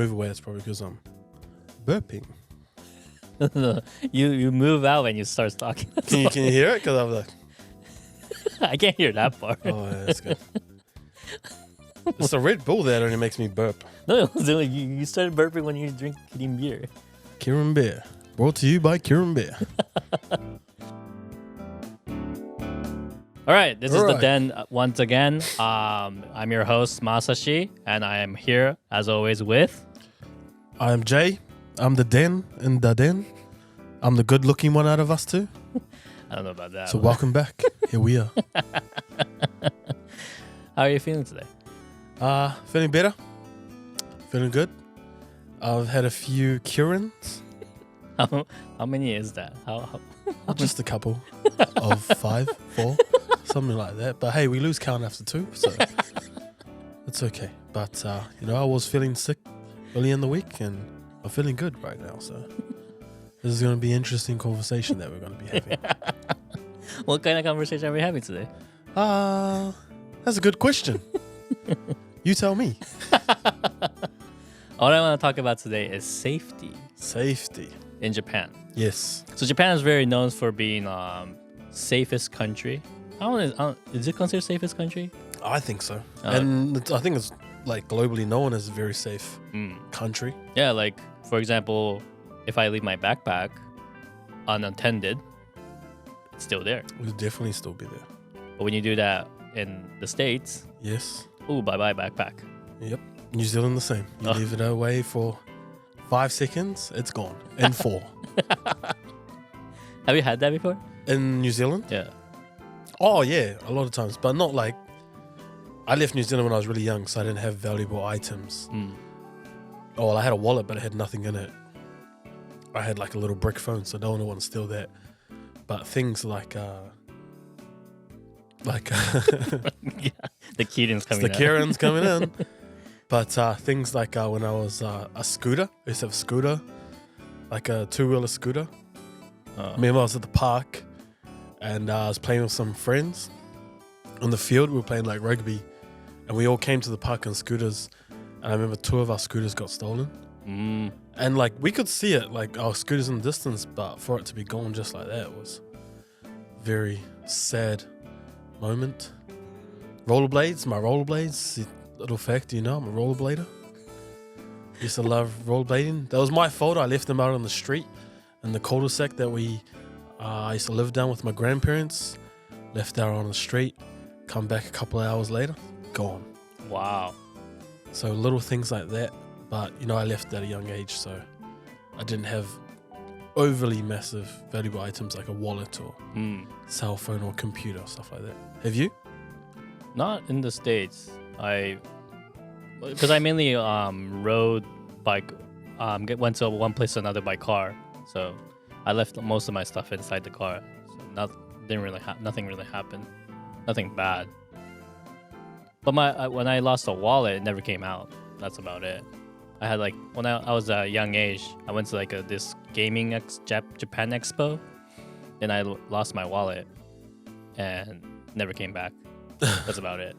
move away, it's probably because I'm burping. you move out when you start talking. Can you hear it? Because I'm like, I can't hear that part. oh, yeah, that's good. It's the Red Bull that only makes me burp. No, you started burping when you drink drinking beer. Kirin Beer. Brought to you by Kirin Beer. All right, this is the Den once again. I'm your host, Masashi, and I am here, as always, with... I'm Jay. I'm the Den in the Den. I'm the good-looking one out of us two. I don't know about that. So welcome back. Here we are. How are you feeling today? Feeling better. Feeling good. I've had a few Kirins. How many is that? How Just a couple of 5, 4, something like that. But hey, we lose count after 2, so it's okay. But I was feeling sick early in the week, and I'm feeling good right now. So this is going to be an interesting conversation that we're going to be having. What kind of conversation are we having today? That's a good question. You tell me. All I want to talk about today is safety. Safety in Japan. Yes. So Japan is very known for being safest country. Is it considered safest country? I think so. And I think it's like globally known as a very safe country. Yeah, like for example, if I leave my backpack unattended, it's still there. It would definitely still be there. But when you do that in the States, yes. Ooh, bye-bye backpack. Yep. New Zealand the same. You leave it away for 5 seconds, it's gone. In 4. Have you had that before? In New Zealand? Yeah. Oh, yeah, a lot of times. But not like... I left New Zealand when I was really young, so I didn't have valuable items. Oh, well, I had a wallet, but it had nothing in it. I had like a little brick phone, so no one would want to steal that. But things like... yeah, the Keaton's coming in. The Karen's coming in. But things like when I was a scooter, I used to have a scooter, like a 2-wheeler scooter. I remember I was at the park and I was playing with some friends. On the field, we were playing like rugby, and we all came to the park on scooters. And I remember 2 of our scooters got stolen. And like we could see it, like our scooters in the distance, but for it to be gone just like that was a very sad moment. Rollerblades, my rollerblades. Little fact, I'm a rollerblader. Used to love rollerblading. That was my fault. I left them out on the street in the cul-de-sac that I used to live down with my grandparents. Left out on the street. Come back a couple of hours later, gone. Wow. So little things like that. But, I left at a young age, so I didn't have overly massive valuable items like a wallet or cell phone or computer, stuff like that. Have you? Not in the States. Because I mainly rode bike, went to one place to another by car. So I left most of my stuff inside the car. So nothing really happened. Nothing bad. But when I lost a wallet, it never came out. That's about it. I had when I was a young age, I went to this gaming Japan Expo, and I lost my wallet and never came back. That's about it.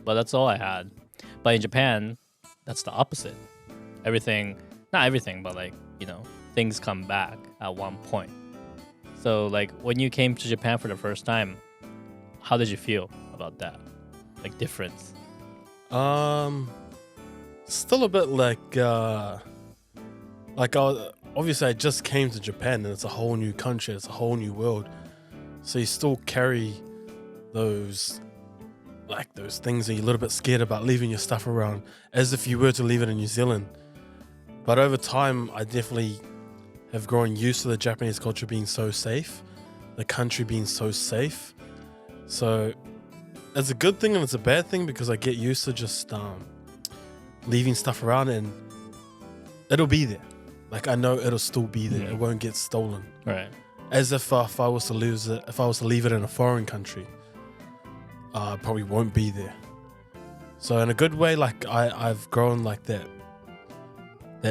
But that's all I had. But in Japan, that's the opposite. Not everything, but things come back at one point. So when you came to Japan for the first time, how did you feel about that? Difference? Still a bit obviously I just came to Japan and it's a whole new country, it's a whole new world. So you still carry those things that you're a little bit scared about leaving your stuff around as if you were to leave it in New Zealand. But over time, I definitely have grown used to the Japanese culture being so safe, the country being so safe. So it's a good thing and it's a bad thing because I get used to just leaving stuff around and it'll be there. I know it'll still be there. It won't get stolen. Right. As if I was to lose it, if I was to leave it in a foreign country, probably won't be there. So in a good way, I've grown that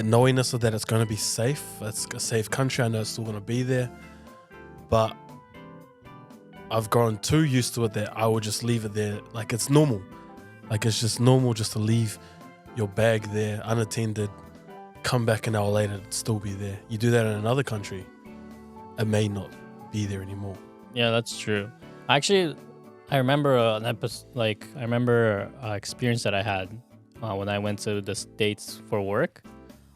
knowingness of that it's going to be safe. It's a safe country. I know it's still going to be there, but I've grown too used to it that I would just leave it there. It's normal. It's just normal just to leave your bag there unattended come back an hour later, it'd still be there. You do that in another country, it may not be there anymore. Yeah, that's true. Actually, I remember an episode. Like, I remember an experience that I had when I went to the States for work.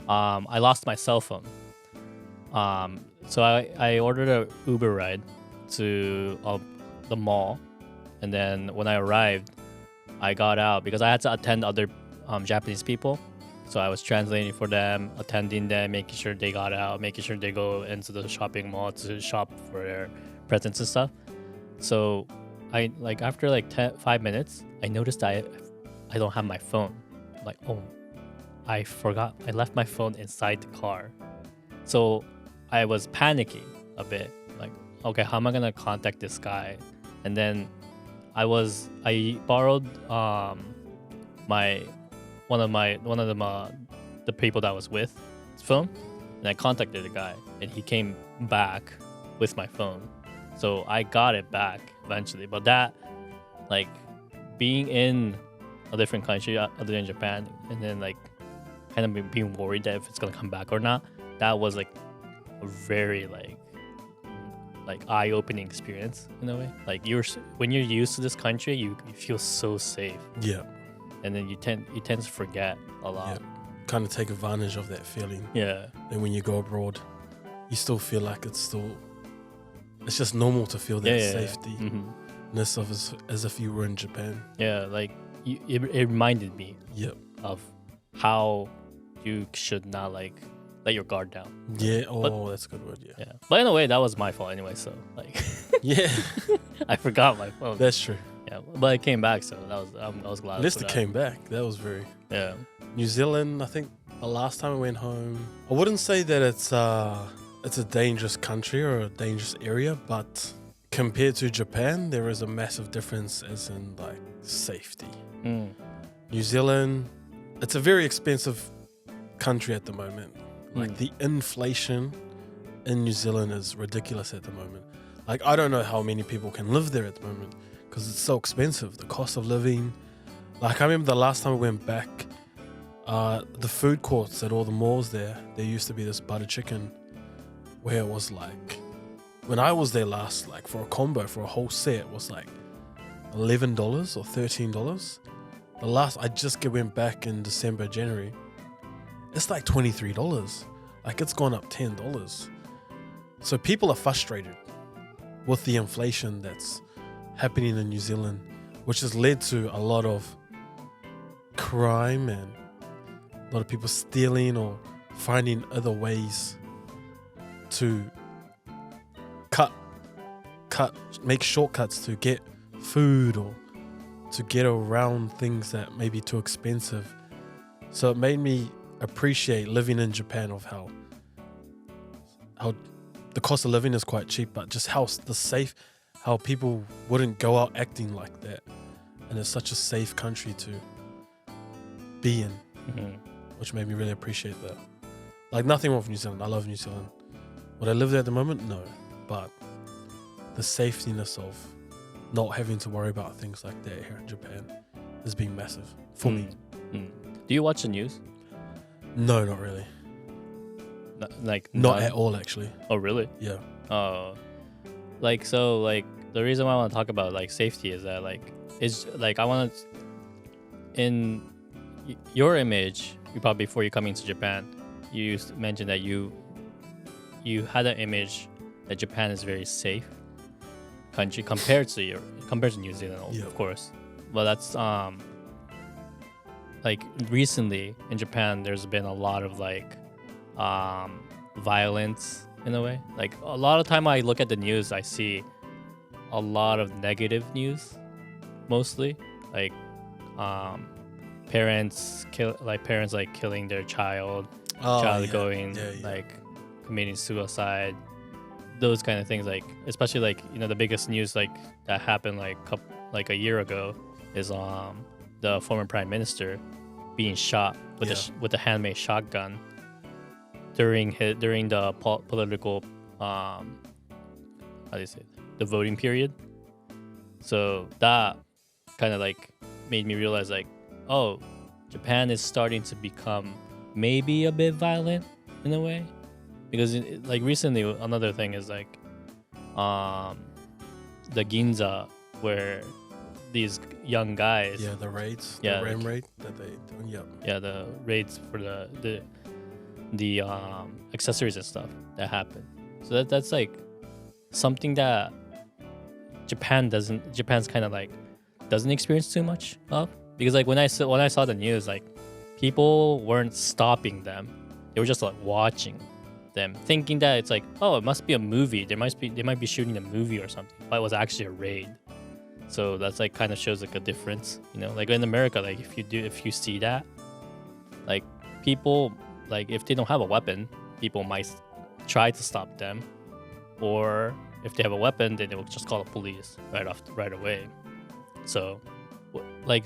I lost my cell phone. So I ordered a Uber ride to the mall, and then when I arrived, I got out because I had to attend other Japanese people. So I was translating for them, attending them, making sure they got out, making sure they go into the shopping mall to shop for their presents and stuff. So I like after like 5 minutes, I noticed I don't have my phone. I'm like, oh, I forgot. I left my phone inside the car. So I was panicking a bit. Like, okay, how am I gonna contact this guy? And then I borrowed one of the people that I was with his phone, and I contacted the guy, and he came back with my phone. So I got it back eventually. But that, like, being in a different country other than Japan, and then like kind of being worried that if it's gonna come back or not, that was like a very like eye-opening experience in a way. Like when you're used to this country, you feel so safe. Yeah. And then you tend to forget a lot. Yeah. Kind of take advantage of that feeling. Yeah. And when you go abroad, you still feel like it's just normal to feel that safety-ness of as if you were in Japan. Yeah, like it reminded me of how you should not like let your guard down. Yeah, that's a good word, yeah. But in a way, that was my fault anyway, so like yeah. I forgot my phone. That's true. Yeah, but it came back, so I was glad. At least it came back. That was very... Yeah. New Zealand, I think the last time I went home, I wouldn't say that it's a dangerous country or a dangerous area, but compared to Japan, there is a massive difference as in like safety. New Zealand, it's a very expensive country at the moment. Like the inflation in New Zealand is ridiculous at the moment. Like I don't know how many people can live there at the moment because it's so expensive. The cost of living. Like I remember the last time I went back, the food courts at all the malls there used to be this butter chicken where it was like, when I was there last, like for a combo, for a whole set, it was like $11 or $13. The last, I just went back in December, January. It's like $23. Like it's gone up $10. So people are frustrated with the inflation that's happening in New Zealand, which has led to a lot of crime and a lot of people stealing or finding other ways to make shortcuts to get food or to get around things that may be too expensive. So it made me appreciate living in Japan, of how the cost of living is quite cheap, but just how people wouldn't go out acting like that, and it's such a safe country to be in, which made me really appreciate that. Like nothing wrong with New Zealand, I love New Zealand. Would I live there at the moment? No, but the safetiness of not having to worry about things like that here in Japan has been massive for me. Do you watch the news? No, not really. Not at all, actually. Oh, really? Yeah. The reason why I want to talk about like safety is that I want to, in your image, you probably before you coming to Japan, you used to mention that you had an image that Japan is very safe country compared to New Zealand, of course. But that's like recently in Japan, there's been a lot of violence in a way. Like a lot of time I look at the news, I see a lot of negative news, mostly like parents killing their child, committing suicide, those kind of things. Like especially the biggest news that happened like a year ago is the former prime minister being shot with a handmade shotgun during the political how do you say it? The voting period. So that kind of made me realize Japan is starting to become maybe a bit violent in a way, because like recently another thing is like the Ginza, where these young guys, the raids, Yeah, the ram like- raid that they doing. Yep. the raids for the accessories and stuff that happen. So that's like something that Japan's kind of like doesn't experience too much of, because like when I saw the news, like people weren't stopping them, they were just like watching them, thinking that it's like, oh, it must be a movie, they might be shooting a movie or something, but it was actually a raid. So that's like kind of shows like a difference, you know, like in America, like if you see that, like people, like if they don't have a weapon, people might try to stop them, or if they have a weapon, then they will just call the police right away. So, like,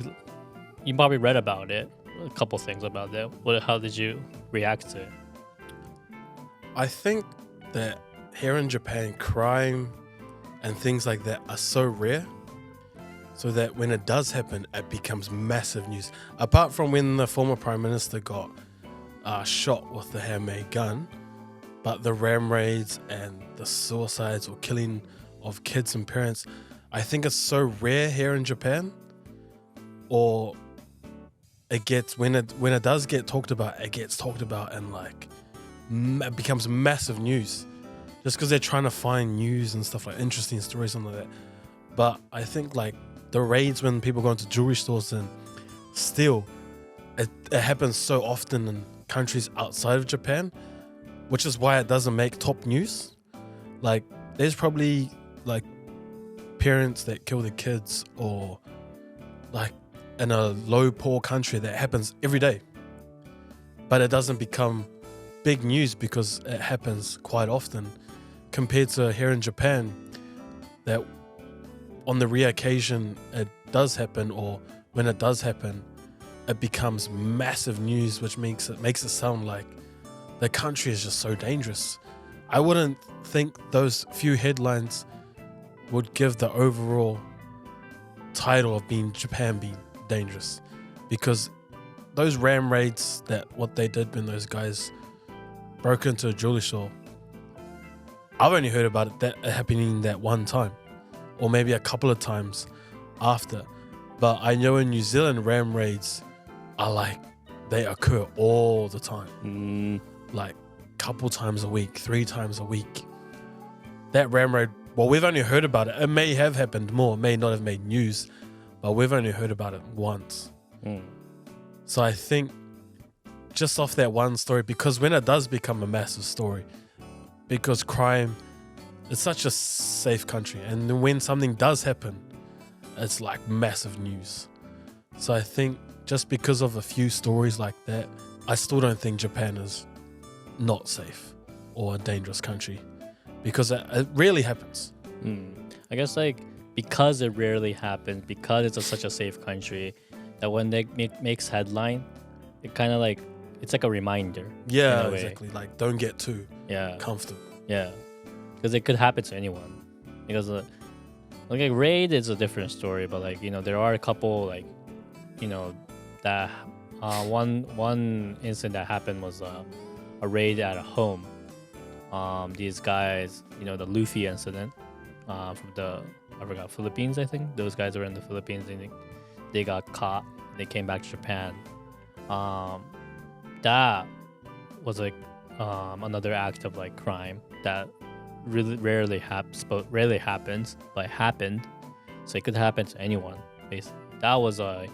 you probably read about it, a couple things about that. How did you react to it? I think that here in Japan, crime and things like that are so rare, so that when it does happen, it becomes massive news. Apart from when the former prime minister got shot with the handmade gun, but the ram raids and the suicides or killing of kids and parents, I think it's so rare here in Japan. Or it gets, when it does get talked about, it gets talked about and like it becomes massive news, just because they're trying to find news and stuff, like interesting stories and like that. But I think like the raids when people go into jewelry stores and steal, it happens so often in countries outside of Japan, which is why it doesn't make top news. Like there's probably like parents that kill their kids, or like in a low poor country that happens every day, but it doesn't become big news because it happens quite often, compared to here in Japan, that on the rare occasion it does happen, or when it does happen, it becomes massive news, which makes it sound like the country is just so dangerous. I wouldn't think those few headlines would give the overall title of Japan being dangerous, because those ram raids, that what they did when those guys broke into a jewelry store, I've only heard about it that happening that one time, or maybe a couple of times after. But I know in New Zealand, ram raids are like, they occur all the time. Like couple times a week, 3 times a week. That ram raid, well, we've only heard about it. It may have happened more, may not have made news, but we've only heard about it once. So I think just off that one story, because when it does become a massive story, because crime is such a safe country, and when something does happen, it's like massive news. So I think just because of a few stories like that, I still don't think Japan is not safe or a dangerous country, because it rarely happens. I guess like because it rarely happens, because it's such a safe country, that when they makes headline, it kind of like, it's like a reminder. Yeah, in a way. exactly. Like don't get too Yeah, comfortable. yeah, because it could happen to anyone. Because like a raid is a different story, but like, you know, there are a couple, like, you know, that one incident that happened was a raid at a home. These guys, you know, the Luffy incident from I forgot, Philippines, I think. Those guys were in the Philippines, and they got caught. They came back to Japan. That was like another act of like crime that really rarely happens, but it happened. So it could happen to anyone, basically. That was like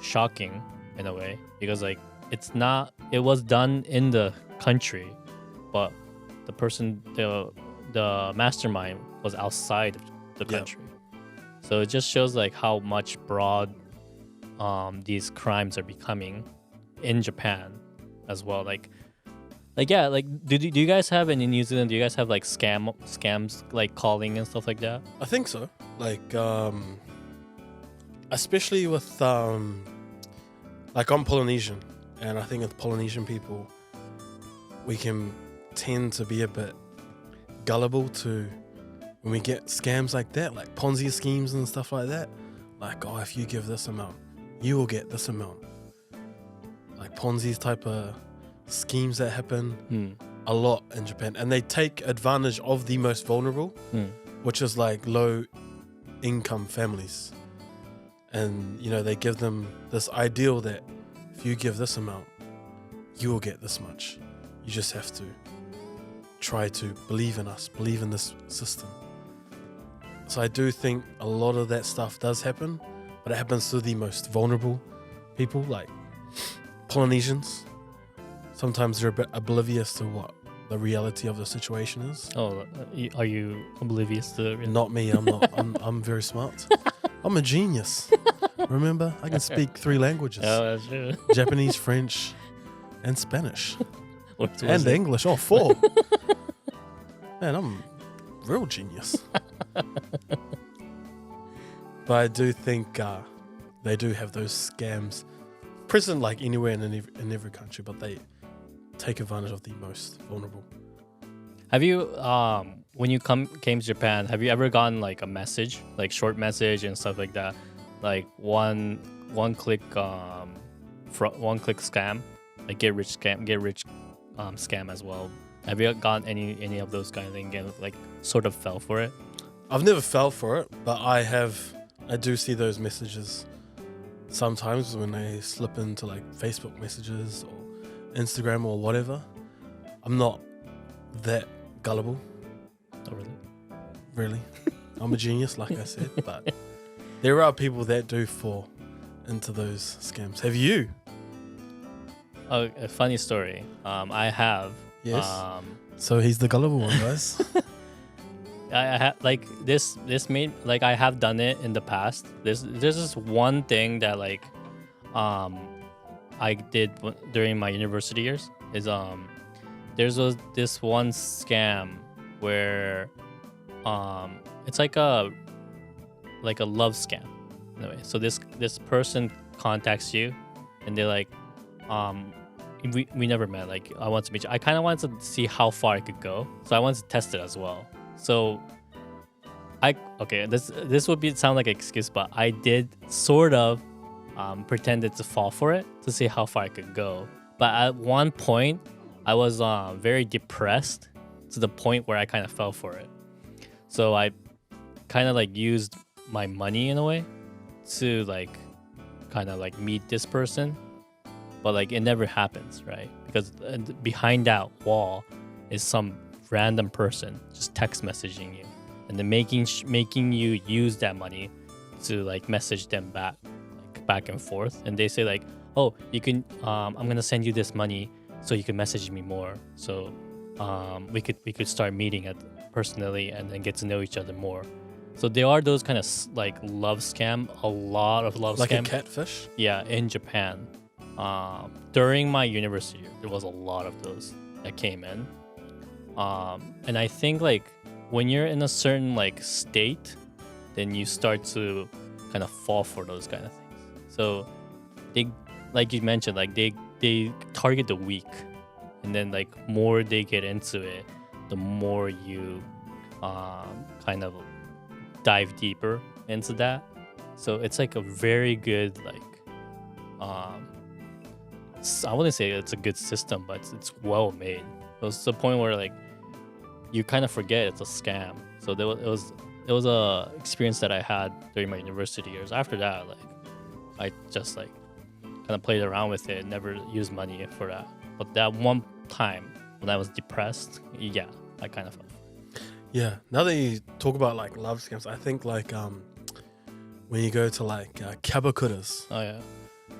shocking in a way, because like it was done in the country, but the person, the mastermind was outside of the country. So it just shows like how much broad these crimes are becoming in Japan as well. Like yeah, like do you guys have, in New Zealand, do you guys have like scams like calling and stuff like that? I think so. Like especially with like I'm Polynesian, and I think with Polynesian people, we can tend to be a bit gullible to when we get scams like that, like Ponzi schemes and stuff like that. Like, oh, if you give this amount, you will get this amount. like Ponzi's type of schemes that happen Hmm. a lot in Japan, and they take advantage of the most vulnerable, which is like low income families. And you know, they give them this ideal that if you give this amount, you will get this much. You just have to try to believe in us, believe in this system. So I do think a lot of that stuff does happen, but it happens to the most vulnerable people, like Polynesians. Sometimes they're a bit oblivious to what the reality of the situation is. Oh, are you oblivious to? Not me. I'm not. I'm very smart. I'm a genius. Remember, I can speak 3 languages: Oh, that's true. Japanese, French, and Spanish, What was and it? English. Oh, 4. Man, I'm real genius. But I do think they do have those scams present like anywhere in every country, but they take advantage of the most vulnerable. Have you, when you came to Japan, have you ever gotten like a message, like short message and stuff like that, like one click one click scam, like get rich scam as well? Have you gotten any of those kind of things and like sort of fell for it? I've never fell for it, but I do see those messages sometimes when they slip into like Facebook messages or Instagram or whatever. I'm not that gullible, Oh, really? really. I'm a genius, like I said, but there are people that do fall into those scams. Have you? Oh, a funny story. I have. Yes. So he's the gullible one, guys. I have like this made like I have done it in the past. There's this one thing that like I did during my university years is there's this one scam where it's like a love scam in a way. So this person contacts you and they're like we never met, like I want to meet you. I kind of wanted to see how far I could go, so I wanted to test it as well. So this would sound like an excuse, but I did sort of pretended to fall for it to see how far I could go. But at one point, I was very depressed to the point where I kind of fell for it. So I kind of like used my money in a way to like kind of like meet this person, but like it never happens, right? Because behind that wall is some random person just text messaging you and then making you use that money to like message them back and forth. And they say like, oh, you can I'm gonna send you this money so you can message me more, so we could start meeting personally and then get to know each other more. So there are those kind of like love scam, a lot of love like scam. a catfish? Yeah, in Japan. During my university year, there was a lot of those that came in. And I think like when you're in a certain like state, then you start to kind of fall for those kind of things. So they, like you mentioned, like they target the weak, and then like more they get into it, the more you kind of dive deeper into that. So it's like a very good like I wouldn't say it's a good system, but it's well made. It's the point where like you kind of forget it's a scam. So it was a experience that I had during my university years. After that, like I just like kind of played around with it, never used money for that. But that one time when I was depressed, yeah, I kind of felt. Yeah. Now that you talk about like love scams, I think like when you go to like kabakuras Oh yeah.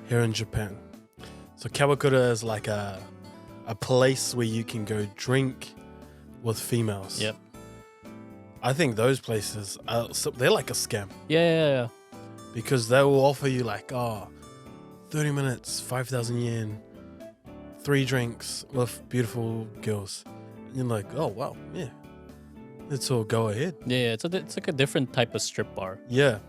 here in Japan. So kabakura is like a place where you can go drink with females. Yep. I think those places they're like a scam Yeah. because they will offer you like 30 minutes, 5,000 yen, 3 drinks with beautiful girls. And you're like, oh wow, yeah, let's all go ahead. Yeah. It's like a different type of strip bar. Yeah.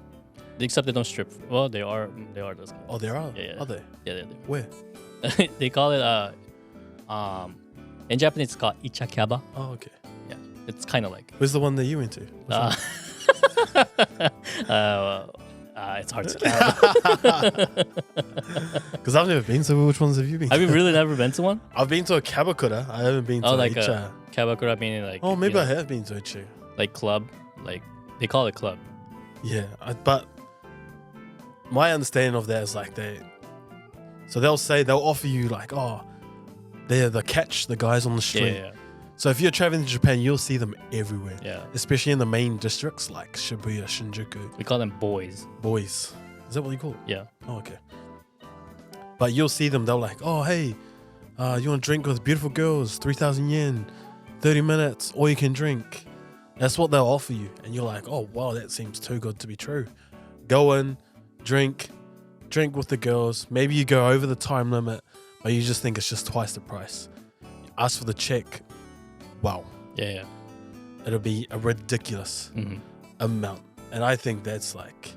Except they don't strip. Well, they are those guys. Oh, there are. Yeah. Are they? Yeah, they Where? do. They call it in Japanese it's called ichakyaba. Oh, okay. Yeah, it's kind of like Where's the one that you went to? I It's hard to count. Because I've never been. So which ones have you been? Have you really never been to one? I've been to a kabakura. I haven't been to like Icha. a kabakura, meaning like. Oh, maybe you I know, have been to Icha. like club, like they call it club. Yeah, but my understanding of that is like they'll offer you like, oh, they're the guys on the street. Yeah. So if you're traveling to Japan, you'll see them everywhere. Yeah. Especially in the main districts like Shibuya, Shinjuku. We call them boys. Boys. Is that what you call it? Yeah. Oh, okay. But you'll see them, they'll like, oh, hey, you want to drink with beautiful girls, 3,000 yen, 30 minutes, all you can drink. That's what they'll offer you. And you're like, oh, wow, that seems too good to be true. Go in, drink with the girls. Maybe you go over the time limit, but you just think it's just twice the price. Ask for the check. Wow. Yeah. It'll be a ridiculous amount. And I think that's like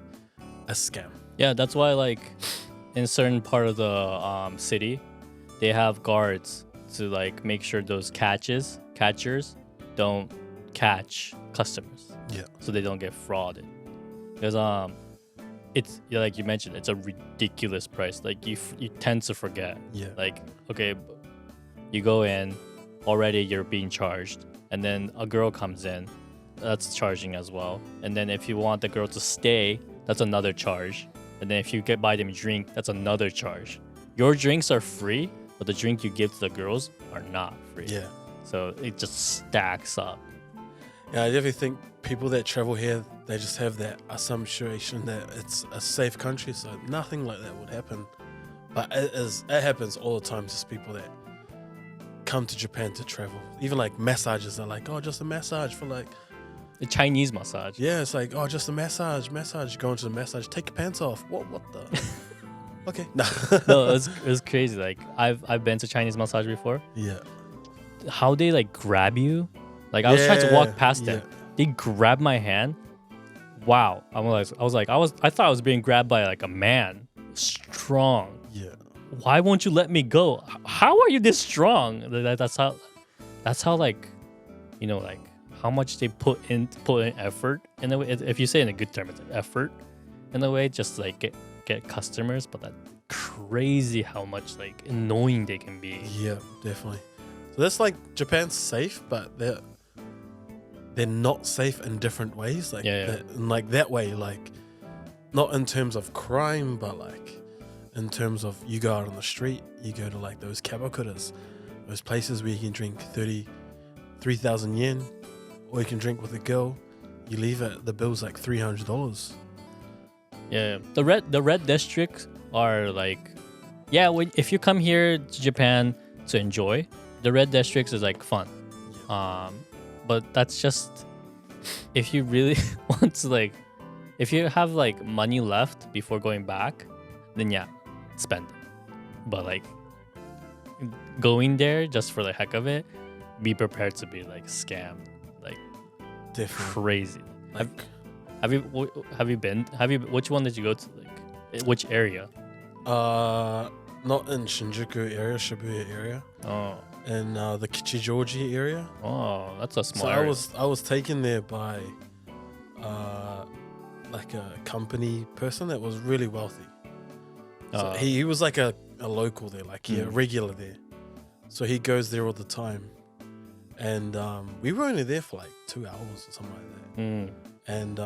a scam. Yeah, that's why like in certain part of the city, they have guards to like make sure those catchers don't catch customers. Yeah. So they don't get frauded. Because it's like you mentioned, it's a ridiculous price. Like you tend to forget. Yeah. Like, okay, you go in, already you're being charged, and then a girl comes in, that's charging as well. And then if you want the girl to stay, that's another charge. And then if you buy them a drink, that's another charge. Your drinks are free, but the drink you give to the girls are not free. Yeah. So it just stacks up. Yeah, I definitely think people that travel here, they just have that assumption that it's a safe country, so nothing like that would happen. But it happens all the time. Just people that come to Japan to travel. Even like massages are like, oh, just a massage for like A Chinese massage. Yeah, it's like, oh, just a massage. Go into the massage, take your pants off. What the? Okay. No, it was crazy. Like I've been to Chinese massage before. Yeah. How they like grab you. Like I was trying to walk past them. They grabbed my hand. Wow. I thought I was being grabbed by like a man. Strong. Yeah. Why won't you let me go? How are you this strong? That's how like, you know, like how much they put in effort in a way. If you say in a good term, it's effort in a way, just like get customers. But that's crazy how much like annoying they can be. Yeah, definitely. So that's like Japan's safe, but they're not safe in different ways. Like like that way, like not in terms of crime, but like in terms of you go out on the street, you go to like those kabakuras, those places where you can drink 3,000 yen, or you can drink with a girl. You leave it, the bill's like $300. Yeah, the red districts are like, if you come here to Japan to enjoy, the red districts is like fun. But that's just if you really want to like, if you have like money left before going back, then spend it. But like going there just for the heck of it, be prepared to be like scammed, like Definitely. crazy. Like, Have you been? Which one did you go to? Like, which area? not in Shinjuku area, Shibuya area. Oh. In the Kichijoji area. Oh, that's a small So area. I was taken there by like a company person that was really wealthy. So he was like a local there, like a regular there. So he goes there all the time. And we were only there for like 2 hours or something like that. And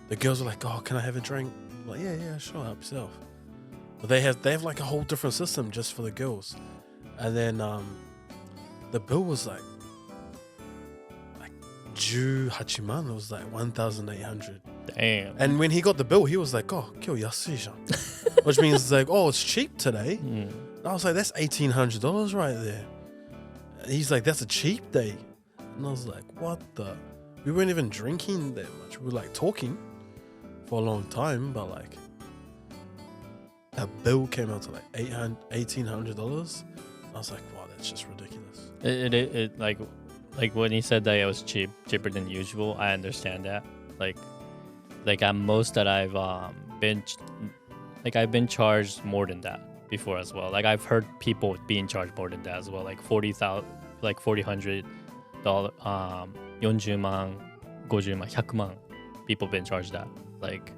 the girls were like, oh, can I have a drink? I'm like, yeah, sure, help yourself. But they have like a whole different system just for the girls. And then the bill was like 18 man. It was like 1,800. Damn. And when he got the bill, he was like, oh, kyo yasui jan. Which means it's like, oh, it's cheap today. And I was like, that's $1,800 right there. And he's like, that's a cheap day. And I was like, what the? We weren't even drinking that much. We were like talking for a long time, but like a bill came out to like $1,800. I was like, wow, that's just ridiculous. It like when he said that it was cheaper than usual, I understand that. Like at most that I've been charged more than that before as well. Like I've heard people being charged more than that as well. Like $40,000, like $4,000, 40만, 50만, 100만. People been charged that. Like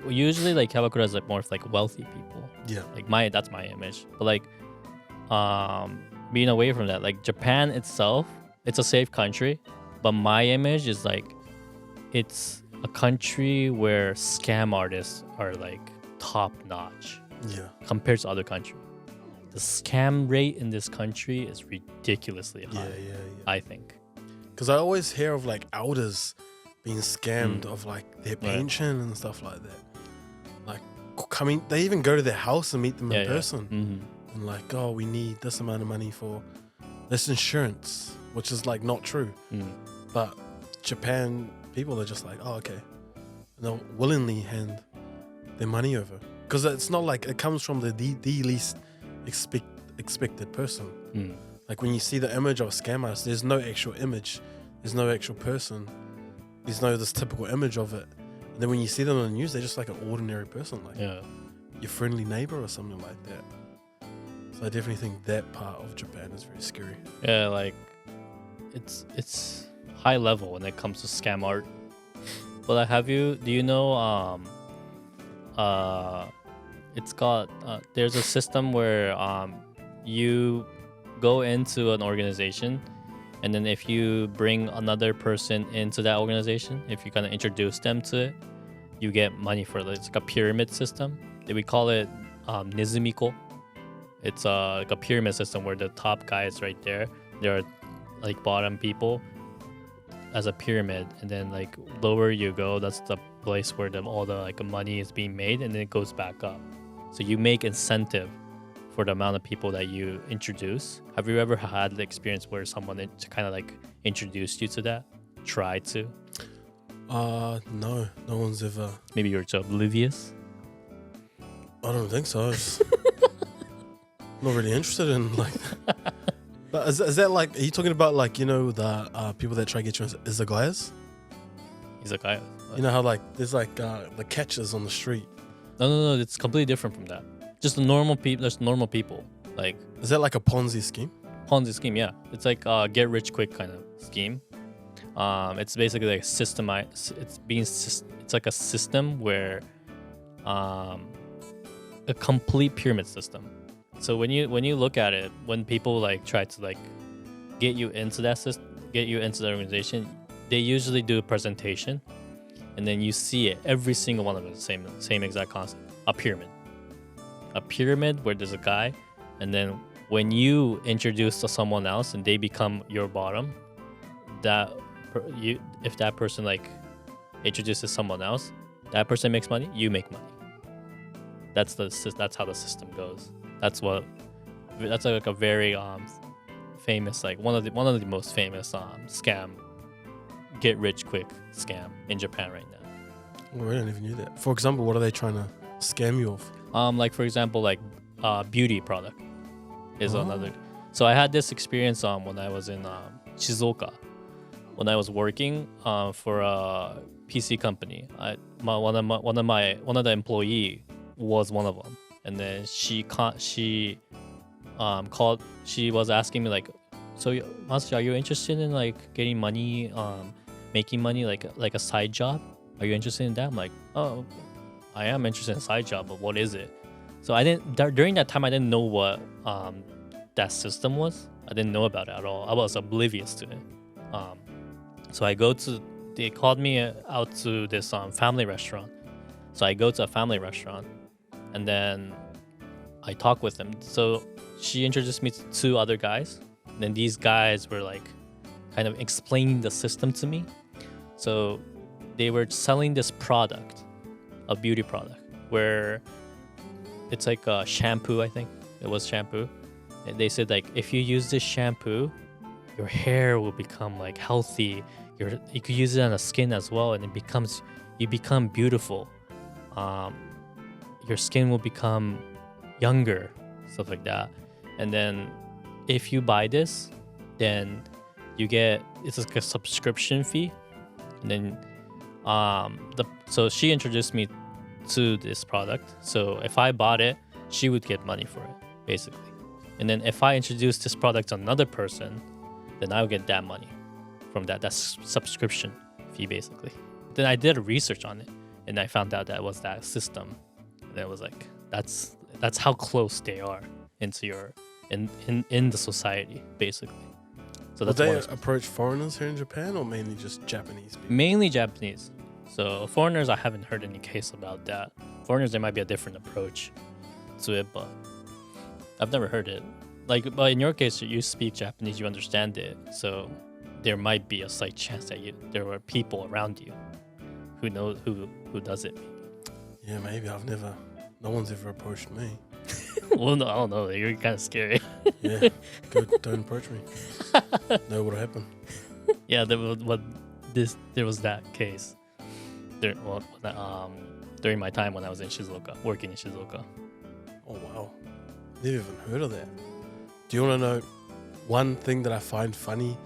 usually like Kawakura is like more of like wealthy people. Yeah. Like that's my image. But like being away from that, like Japan itself, it's a safe country, but my image is like it's a country where scam artists are like top notch. Yeah. Compared to other countries. The scam rate in this country is ridiculously high. Yeah. I think. Because I always hear of like elders being scammed of like their pension and stuff like that. Like coming, they even go to their house and meet them in person. Mm-hmm. And like, oh, we need this amount of money for this insurance, which is like not true. But Japan people are just like, oh, okay. And they'll willingly hand their money over. Because it's not like it comes from the least expected person. Like when you see the image of a scam artist, there's no actual image. There's no actual person. There's no this typical image of it. And then when you see them on the news, they're just like an ordinary person. Like your friendly neighbor or something like that. So I definitely think that part of Japan is very scary. Yeah, like it's high level when it comes to scam art. But like, do you know it's got there's a system where you go into an organization, and then if you bring another person into that organization, if you kind of introduce them to it, you get money for it. It's like a pyramid system. We call it Nizumiko. It's like a pyramid system where the top guy is right there. There are like bottom people as a pyramid, and then like lower you go, that's the place where all the like money is being made, and then it goes back up. So you make incentive for the amount of people that you introduce. Have you ever had the experience where someone kind of like introduced you to that? Tried to? No one's ever. Maybe you're too oblivious. I don't think so. Not really interested in like. But is that like? Are you talking about like, you know, the people that try to get you in izakayas? Izakaya. You know how like there's like the catches on the street. No. It's completely different from that. Just the normal people. There's normal people. Like, is that like a Ponzi scheme? Ponzi scheme, yeah. It's like a get rich quick kind of scheme. It's basically like it's like a system where a complete pyramid system. So when you look at it, when people like try to like get you into that system, get you into the organization, they usually do a presentation, and then you see it. Every single one of them is the same exact concept. A pyramid where there's a guy, and then when you introduce to someone else and they become your bottom, if that person like introduces someone else, that person makes money, you make money. That's how the system goes. That's like a very famous, like one of the most famous scam, get rich quick scam in Japan right now. Well, I didn't even knew that. For example, what are they trying to scam you of? Like for example, like beauty product is another. So I had this experience when I was in Shizuoka, when I was working for a PC company. One of the employee was one of them, and then she called. She was asking me like, so Masashi, are you interested in like getting money, making money like a side job? Are you interested in that? I'm like, oh, I am interested in a side job, but what is it? So during that time I didn't know what that system was. I didn't know about it at all. I was oblivious to it. So they called me out to this family restaurant. So I go to a family restaurant, and then I talk with them. So she introduced me to two other guys. And then these guys were like kind of explaining the system to me. So they were selling this product, a beauty product, where it's like a shampoo, I think. It was shampoo. And they said like, if you use this shampoo, your hair will become like healthy. You could use it on the skin as well, and you become beautiful. Your skin will become younger, stuff like that. And then if you buy this, then it's like a subscription fee. And then so she introduced me to this product. So if I bought it, she would get money for it, basically. And then if I introduce this product to another person, then I would get that money from that. That's subscription fee, basically. Then I did research on it. and I found out that was that system. And it was like that's how close they are into your in the society, basically. So Would that's they approach foreigners here in Japan or mainly just Japanese people? mainly Japanese. So foreigners, I haven't heard any case about that. Foreigners, there might be a different approach to it, but I've never heard it. Like, but in your case, you speak Japanese, you understand it, so there might be a slight chance that there were people around you who know who does it. Yeah, maybe. No one's ever approached me. Well, no, I don't know. You're kind of scary. Yeah, good. Don't approach me. Know what'll happen. Yeah, there was that case. During my time when I was in Shizuoka, working in Shizuoka. Oh wow, never even heard of that. Do you want to know one thing that I find funny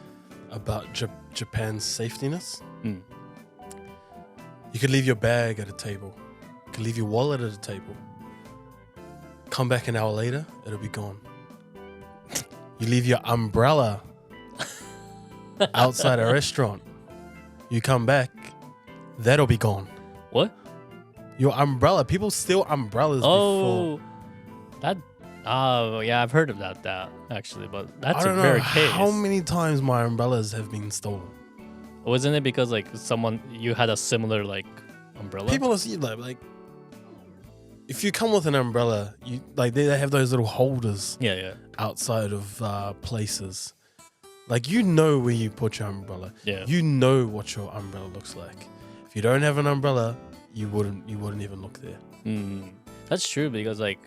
about Japan's safetiness? Mm. You could leave your bag at a table. You could leave your wallet at a table. Come back an hour later, it'll be gone. You leave your umbrella outside a restaurant. You come back, that'll be gone. What? Your umbrella. People steal umbrellas before. Oh, yeah, I've heard about that actually, but that's I don't a rare know case. how many times my umbrellas have been stolen. Wasn't it because like you had a similar like umbrella? People are like if you come with an umbrella, you like they have those little holders Yeah. outside of places. Like you know where you put your umbrella. Yeah. You know what your umbrella looks like. If you don't have an umbrella, you wouldn't even look there. That's true because like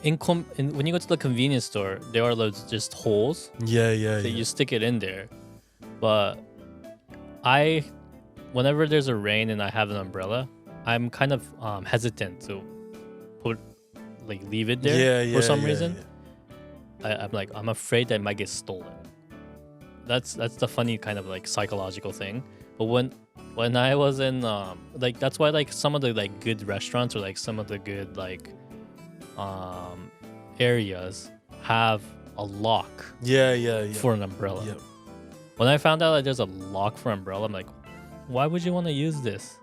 when you go to the convenience store, there are those just holes. Yeah. You stick it in there. But whenever there's a rain and I have an umbrella, I'm kind of hesitant to leave it there for some reason. Yeah. I'm afraid that it might get stolen. That's the funny kind of like psychological thing. But when I was in that's why like some of the like good restaurants or like some of the good like areas have a lock for an umbrella. Yep. When I found out that there's a lock for umbrella, I'm like, why would you want to use this?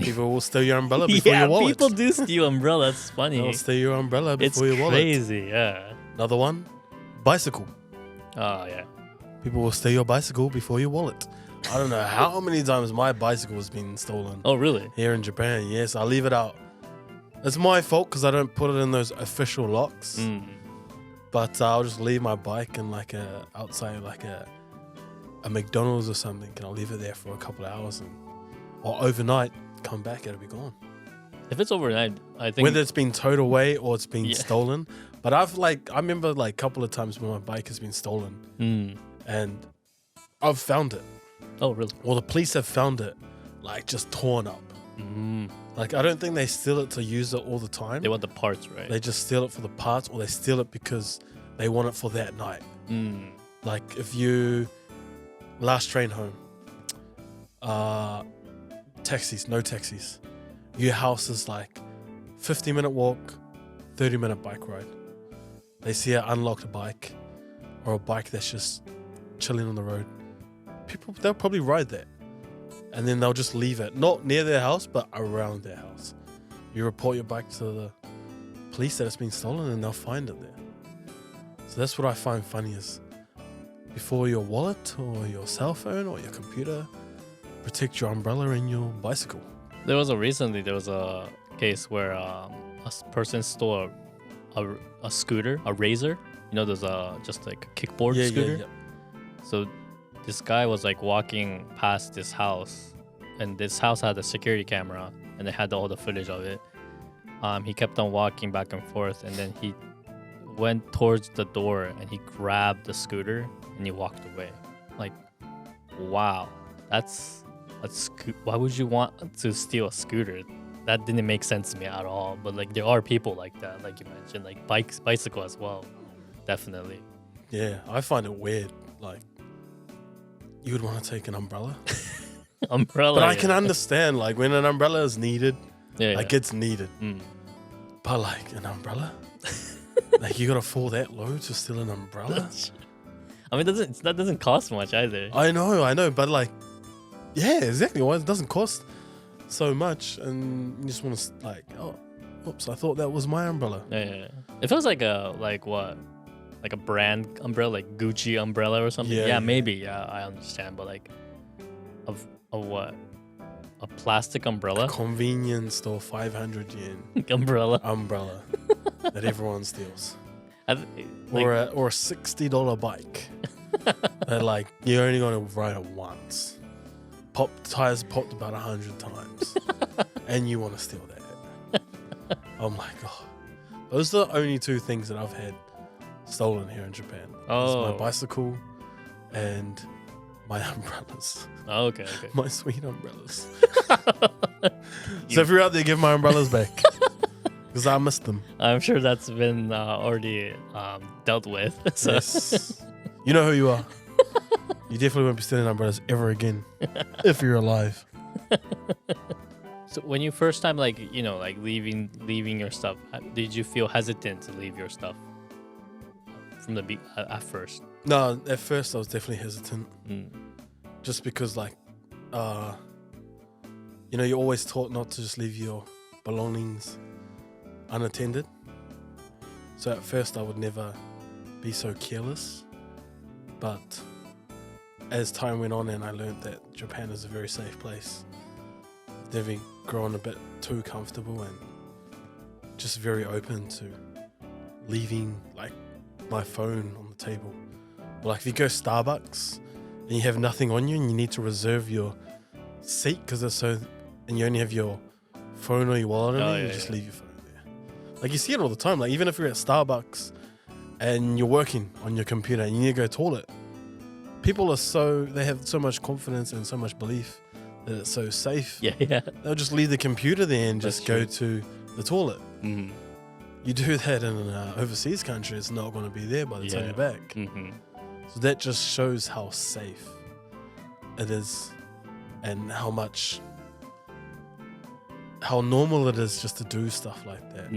People will steal your umbrella before your wallet. People do steal umbrellas. It's funny. They'll steal your umbrella before your wallet. It's crazy, yeah. Another one, bicycle. Oh, yeah. People will steal your bicycle before your wallet. I don't know how many times my bicycle has been stolen. Oh, really? Here in Japan, yes. I leave it out. It's my fault because I don't put it in those official locks. But I'll just leave my bike in outside a McDonald's or something, and I'll leave it there for a couple of hours, or overnight, come back, it'll be gone. If it's overnight, I think whether it's been towed away or it's been stolen. But I remember like a couple of times when my bike has been stolen, and I've found it. Oh, really? Well, the police have found it, like just torn up. Like I don't think they steal it to use it all the time. They want the parts, right? They just steal it for the parts, or they steal it because they want it for that night. Like if you last train home, taxis, no taxis. Your house is like 50-minute walk, 30-minute bike ride. They see an unlocked bike or a bike that's just chilling on the road. They'll probably ride that. And then they'll just leave it, not near their house, but around their house. You report your bike to the police that it's been stolen and they'll find it there. So that's what I find funny is before your wallet or your cell phone or your computer, protect your umbrella and your bicycle. There was a case where a person stole a scooter, a razor. You know, there's just like a kickboard scooter. Yeah. So this guy was like walking past this house, and this house had a security camera, and they had all the footage of it. He kept on walking back and forth, and then he went towards the door and he grabbed the scooter and he walked away. Like, wow, why would you want to steal a scooter? That didn't make sense to me at all. But like, there are people like that, like you mentioned, like bicycle as well, definitely. Yeah, I find it weird. Like, you would want to take an umbrella. Umbrella. But I can understand, like, when an umbrella is needed, it's needed. But like an umbrella, like you gotta fall that low to steal an umbrella. I mean, that doesn't cost much either. I know, but like, yeah, exactly. Why it doesn't cost so much, and you just want to like, oh, oops, I thought that was my umbrella. Yeah. It feels like a brand umbrella, like Gucci umbrella or something. Yeah, maybe. Yeah, I understand, but like, of what? A plastic umbrella? A convenience store 500 yen umbrella that everyone steals. Like, or a $60 bike that like you're only gonna ride it once. Tires popped about 100 times, and you want to steal that. Oh my god, those are the only two things that I've had stolen here in Japan. It's my bicycle and my umbrellas. Oh, okay. My sweet umbrellas. So if you're out there, give my umbrellas back. Because I missed them. I'm sure that's been already dealt with. So. Yes. You know who you are. You definitely won't be stealing umbrellas ever again. If you're alive. So when you first time, like, you know, like leaving your stuff, did you feel hesitant to leave your stuff from the at first? No, at first I was definitely hesitant. Just because, like, you know, you're always taught not to just leave your belongings unattended. So at first I would never be so careless. But as time went on and I learned that Japan is a very safe place, they've grown a bit too comfortable and just very open to leaving, like, my phone on the table. Or like if you go Starbucks and you have nothing on you and you need to reserve your seat because it's so, and you only have your phone or your wallet on you, just leave your phone there. Like you see it all the time. Like even if you're at Starbucks and you're working on your computer and you need to go toilet, people they have so much confidence and so much belief that it's so safe. Yeah. They'll just leave the computer there and just go to the toilet. Mm-hmm. You do that in an overseas country, it's not going to be there by the time you're back. Mm-hmm. So that just shows how safe it is and how normal it is just to do stuff like that.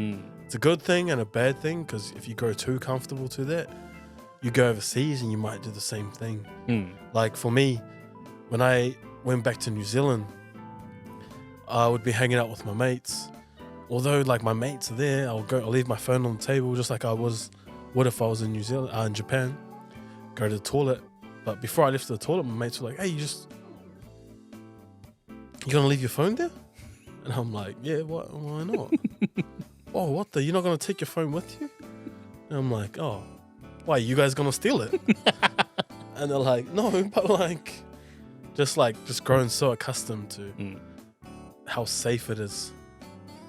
It's a good thing and a bad thing, because if you grow too comfortable to that, you go overseas and you might do the same thing. Like for me, when I went back to New Zealand, I would be hanging out with my mates. Although like my mates are there, I'll leave my phone on the table just like I would if I was in in Japan. Go to the toilet, but before I left the toilet, my mates were like, "Hey, you gonna leave your phone there?" And I'm like, "Yeah, why not?" "Oh, what the? You're not gonna take your phone with you?" And I'm like, "Oh, why? You guys gonna steal it?" And they're like, "No, but like just growing so accustomed to how safe it is,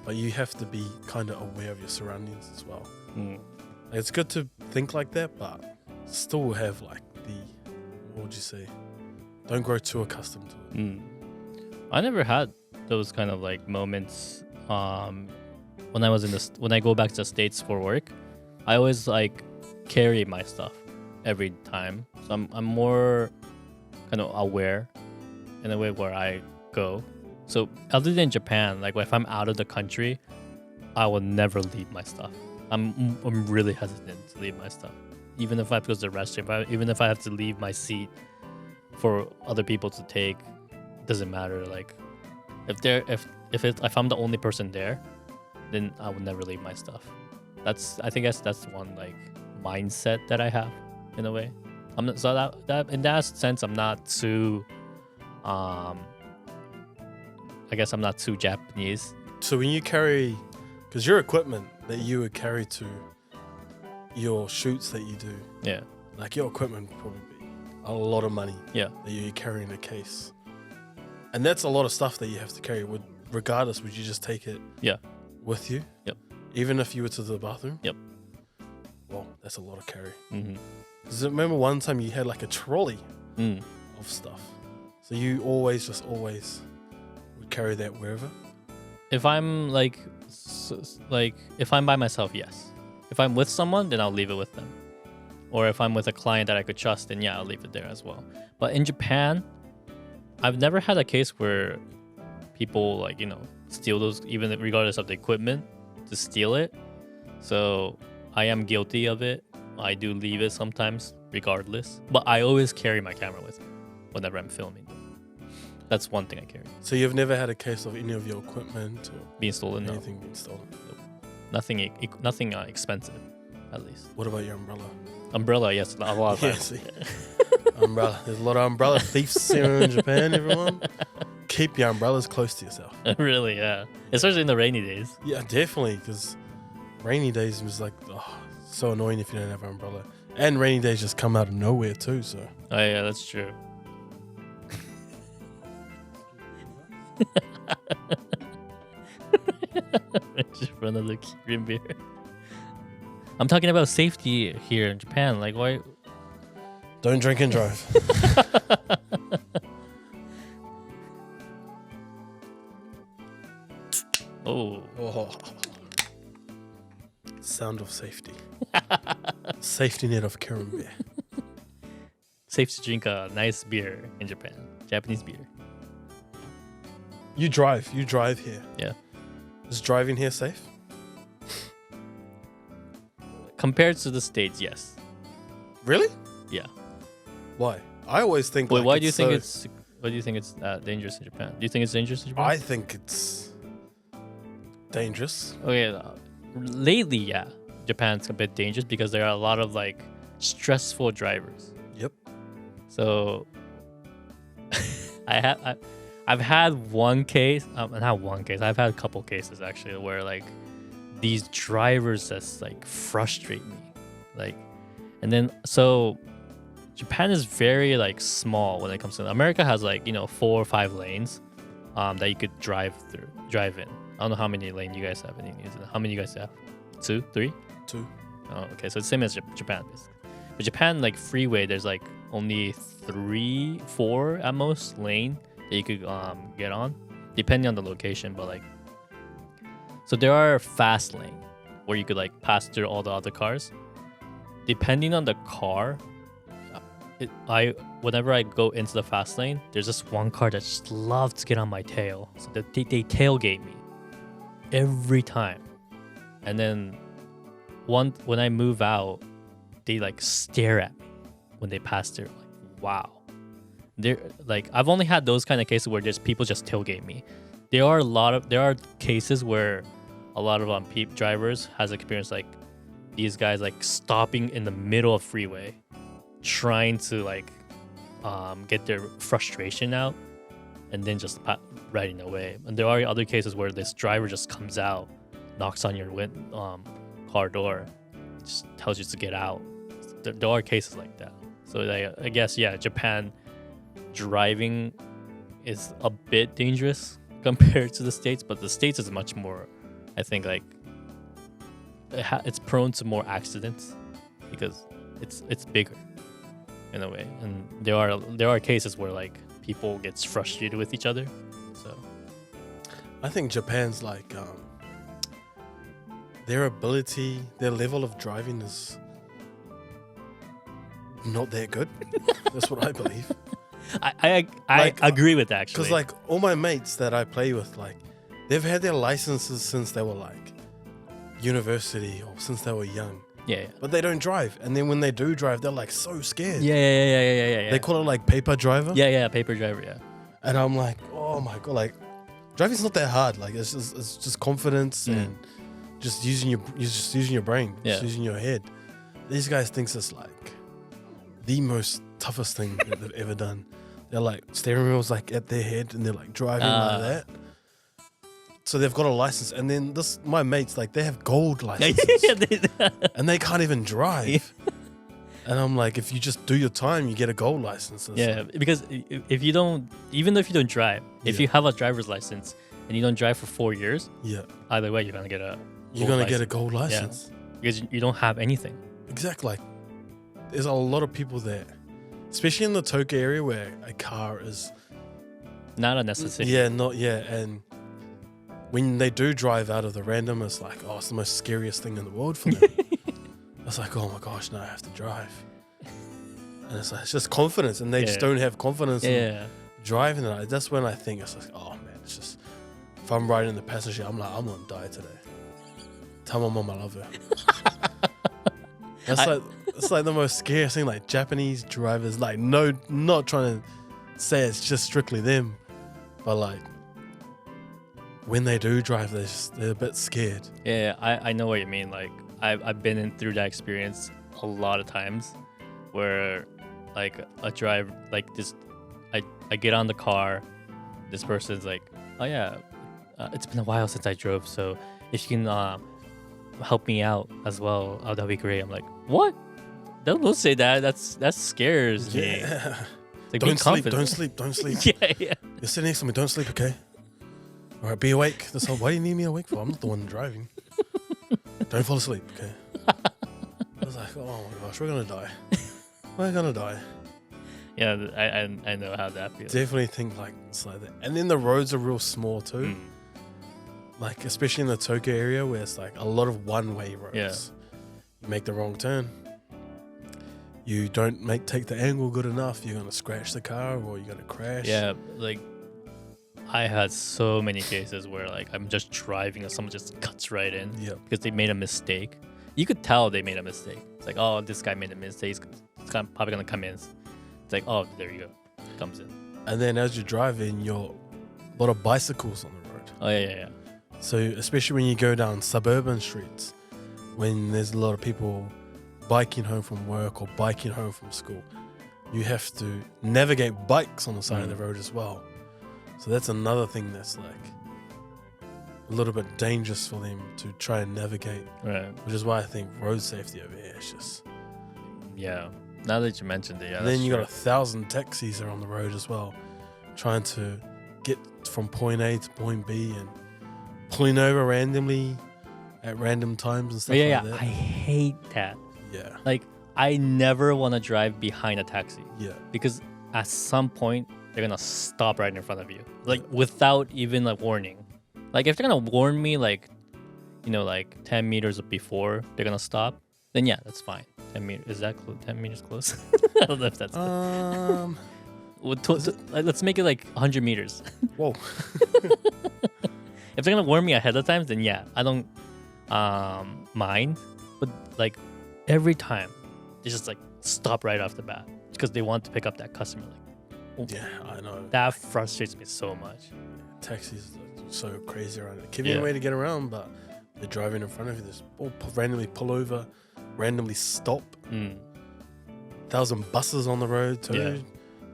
but you have to be kind of aware of your surroundings as well." Like, it's good to think like that, but still have like what would you say? Don't grow too accustomed to it. I never had those kind of like moments. When I go back to the States for work, I always like carry my stuff every time. So I'm more kind of aware in a way where I go. So other than Japan, like if I'm out of the country, I will never leave my stuff. I'm really hesitant to leave my stuff. Even if I have to go to the restroom, even if I have to leave my seat for other people to take, doesn't matter. Like if I'm the only person there, then I would never leave my stuff. I think that's one like mindset that I have in a way. I'm not, so that in that sense I'm not too I guess I'm not too Japanese. So when you carry, because your equipment that you would carry to your shoots that you do, like your equipment probably be a lot of money. That you carry in a case, and that's a lot of stuff that you have to carry. Regardless, would you just take it with you? Even if you were to the bathroom? Well, that's a lot of carry. Because remember one time you had like a trolley of stuff, so you always would carry that wherever. If I'm if I'm by myself, yes. If I'm with someone, then I'll leave it with them. Or if I'm with a client that I could trust, then I'll leave it there as well. But in Japan, I've never had a case where people steal those, even regardless of the equipment, to steal it. So I am guilty of it. I do leave it sometimes, regardless. But I always carry my camera with me whenever I'm filming. That's one thing I carry. So you've never had a case of any of your equipment or Being stolen? No. anything being stolen? Nothing expensive, at least. What about your umbrella? Umbrella, yes, a lot of Yeah, times. see. Umbrella. There's a lot of umbrella thieves here in Japan, everyone. Keep your umbrellas close to yourself. Really, yeah. Especially in the rainy days. Yeah, definitely, because rainy days was like, so annoying if you don't have an umbrella. And rainy days just come out of nowhere too, so. Oh, yeah, that's true. Just for another green beer. I'm talking about safety here in Japan. Like, why? Don't drink and drive. Oh. Sound of safety. Safety net of Karen beer. Safe to drink a nice beer in Japan. Japanese beer. You drive here. Yeah. Is driving here safe? Compared to the States, yes. Really? Yeah. Why? I always think. Wait, like why do you think it's? Why do you think it's dangerous in Japan? Do you think it's dangerous in Japan? I think it's dangerous. Okay, lately, yeah, Japan's a bit dangerous because there are a lot of like stressful drivers. Yep. So, I've had one case. Not one case. I've had a couple cases actually where like these drivers just like frustrate me, like, and then so Japan is very like small when it comes to America has like 4 or 5 lanes, that you could drive in. I don't know how many lanes you guys have in New Zealand. How many you guys have? 2, 3? 2. Oh, okay. So it's same as Japan, basically. But Japan, like freeway, there's like only 3, 4 at most lane that you could get on, depending on the location. But like, so there are fast lane where you could like pass through all the other cars. Depending on the car, whenever I go into the fast lane, there's just one car that just loves to get on my tail. So they tailgate me every time. And then when I move out, they like stare at me when they pass through. Like, wow. They're like, I've only had those kind of cases where just people just tailgate me. There are cases where a lot of drivers has experienced like these guys like stopping in the middle of freeway, trying to like get their frustration out, and then just riding away. And there are other cases where this driver just comes out, knocks on your car door, just tells you to get out. There are cases like that. So I guess, yeah, Japan driving is a bit dangerous compared to the States, but the States is much more, I think, like it's prone to more accidents because it's bigger in a way, and there are cases where like people gets frustrated with each other. So I think Japan's like their level of driving is not that good. That's what I believe. I agree with that, actually. Because like all my mates that I play with, like they've had their licenses since they were like university or since they were young. Yeah. But they don't drive, and then when they do drive, they're like so scared. Yeah. They call it like paper driver. Yeah, paper driver. Yeah. And I'm like, oh my god, like driving's not that hard. Like it's just confidence and just using your brain, just using your head. These guys thinks it's like the most toughest thing that they've ever done. They're like steering wheels like at their head, and they're like driving like that. So they've got a license, and then my mates, like they have gold licenses, and they can't even drive. And I'm like, if you just do your time, you get a gold license. Because if you don't, even if you don't drive, if you have a driver's license and you don't drive for 4 years, either way you're gonna get a gold license because you don't have anything. Exactly. Like, there's a lot of people there, especially in the Tokyo area, where a car is not a necessity. And when they do drive out of the random, it's like, oh, it's the most scariest thing in the world for them. It's like, oh my gosh, now I have to drive. And it's like, it's just confidence, and they just don't have confidence in driving it. That's when I think it's like, oh man, it's just, if I'm riding in the passenger, I'm like, I'm gonna die today. Tell my mom I love her. It's like the most scariest thing. Like Japanese drivers, like not trying to say it's just strictly them, but like when they do drive, they're a bit scared. Yeah, I know what you mean. Like I've been through that experience a lot of times, where like a drive like this, I get on the car, this person's like, oh yeah, it's been a while since I drove, so if you can help me out as well, that'd be great. I'm like, what? Don't say that. That scares me. Yeah. Like, Don't sleep. Yeah. You're sitting next to me. Don't sleep, okay? All right, be awake. Why do you need me awake for? I'm not the one driving. Don't fall asleep, okay? I was like, oh my gosh, we're gonna die. We're gonna die. Yeah, I know how that feels. Definitely think like it's like that. And then the roads are real small too. Like especially in the Tokyo area where it's like a lot of one-way roads. Yeah. You make the wrong turn. You don't take the angle good enough, you're gonna scratch the car or you're gonna crash. Yeah, like I had so many cases where like I'm just driving and someone just cuts right in because they made a mistake. You could tell they made a mistake. It's like, oh, this guy made a mistake. It's probably gonna come in. It's like, oh, there you go, comes in. And then as you're driving, you're a lot of bicycles on the road. Oh yeah. So especially when you go down suburban streets, when there's a lot of people biking home from work or biking home from school, you have to navigate bikes on the side of the road as well. So that's another thing that's like a little bit dangerous for them to try and navigate. Right. Which is why I think road safety over here is just... Yeah. Now that you mentioned it, yeah. And then you got 1,000 taxis are on the road as well, trying to get from point A to point B and pulling over randomly at random times and stuff like that. I hate that. Yeah. Like, I never want to drive behind a taxi. Yeah. Because at some point, they're going to stop right in front of you. Like, without even, like, warning. Like, if they're going to warn me, like, you know, like 10 meters before they're going to stop, then yeah, that's fine. 10 meters. Is that 10 meters close? I don't know if that's... let's make it like 100 meters. Whoa. If they're going to warn me ahead of time, then yeah, I don't mind. But, like, every time, they just, like, stop right off the bat because they want to pick up that customer. Like, yeah, I know. That frustrates me so much. Taxis are so crazy around it. Give you a way to get around, but they're driving in front of you. They just randomly pull over, randomly stop. 1,000 buses on the road too. Yeah.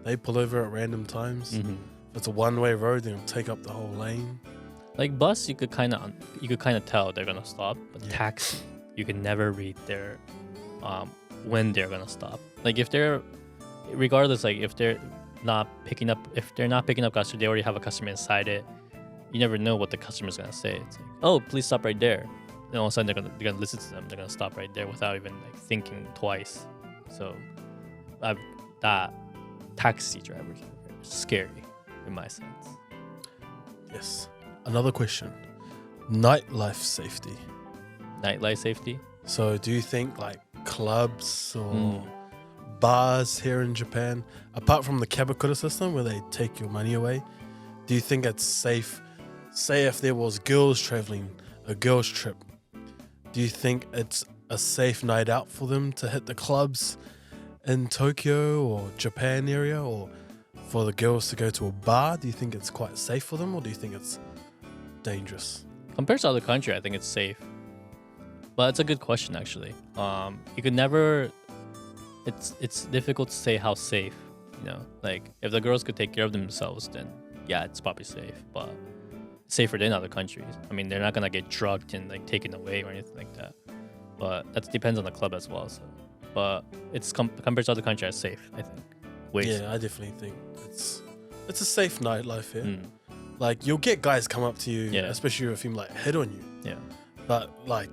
They pull over at random times. If it's a one-way road, they're gonna take up the whole lane. Like bus, you could kind of tell they're gonna stop. But taxi, you can never read their when they're gonna stop. Like if they're, regardless, like if they're not picking up customer, they already have a customer inside it. You never know what the customer's gonna say. It's like, oh, please stop right there. And all of a sudden they're gonna listen to them. They're gonna stop right there without even like thinking twice. So, that taxi drivers are scary in my sense. Yes. Another question: nightlife safety. Nightlife safety. So, do you think like clubs or bars here in Japan, apart from the kabakura system where they take your money away, do you think it's safe? Say if there was girls traveling, a girls trip, do you think it's a safe night out for them to hit the clubs in Tokyo or Japan area, or for the girls to go to a bar? Do you think it's quite safe for them, or do you think it's dangerous? Compared to other country, I think it's safe. But it's a good question actually. You could never. It's difficult to say how safe. You know, like if the girls could take care of themselves, then yeah, it's probably safe. But safer than other countries. I mean, they're not gonna get drugged and like taken away or anything like that. But that depends on the club as well. So, but it's compared to other countries, it's safe. I think. Safe. I definitely think it's a safe nightlife here. Like you'll get guys come up to you, especially if you like hit on you. Yeah. But like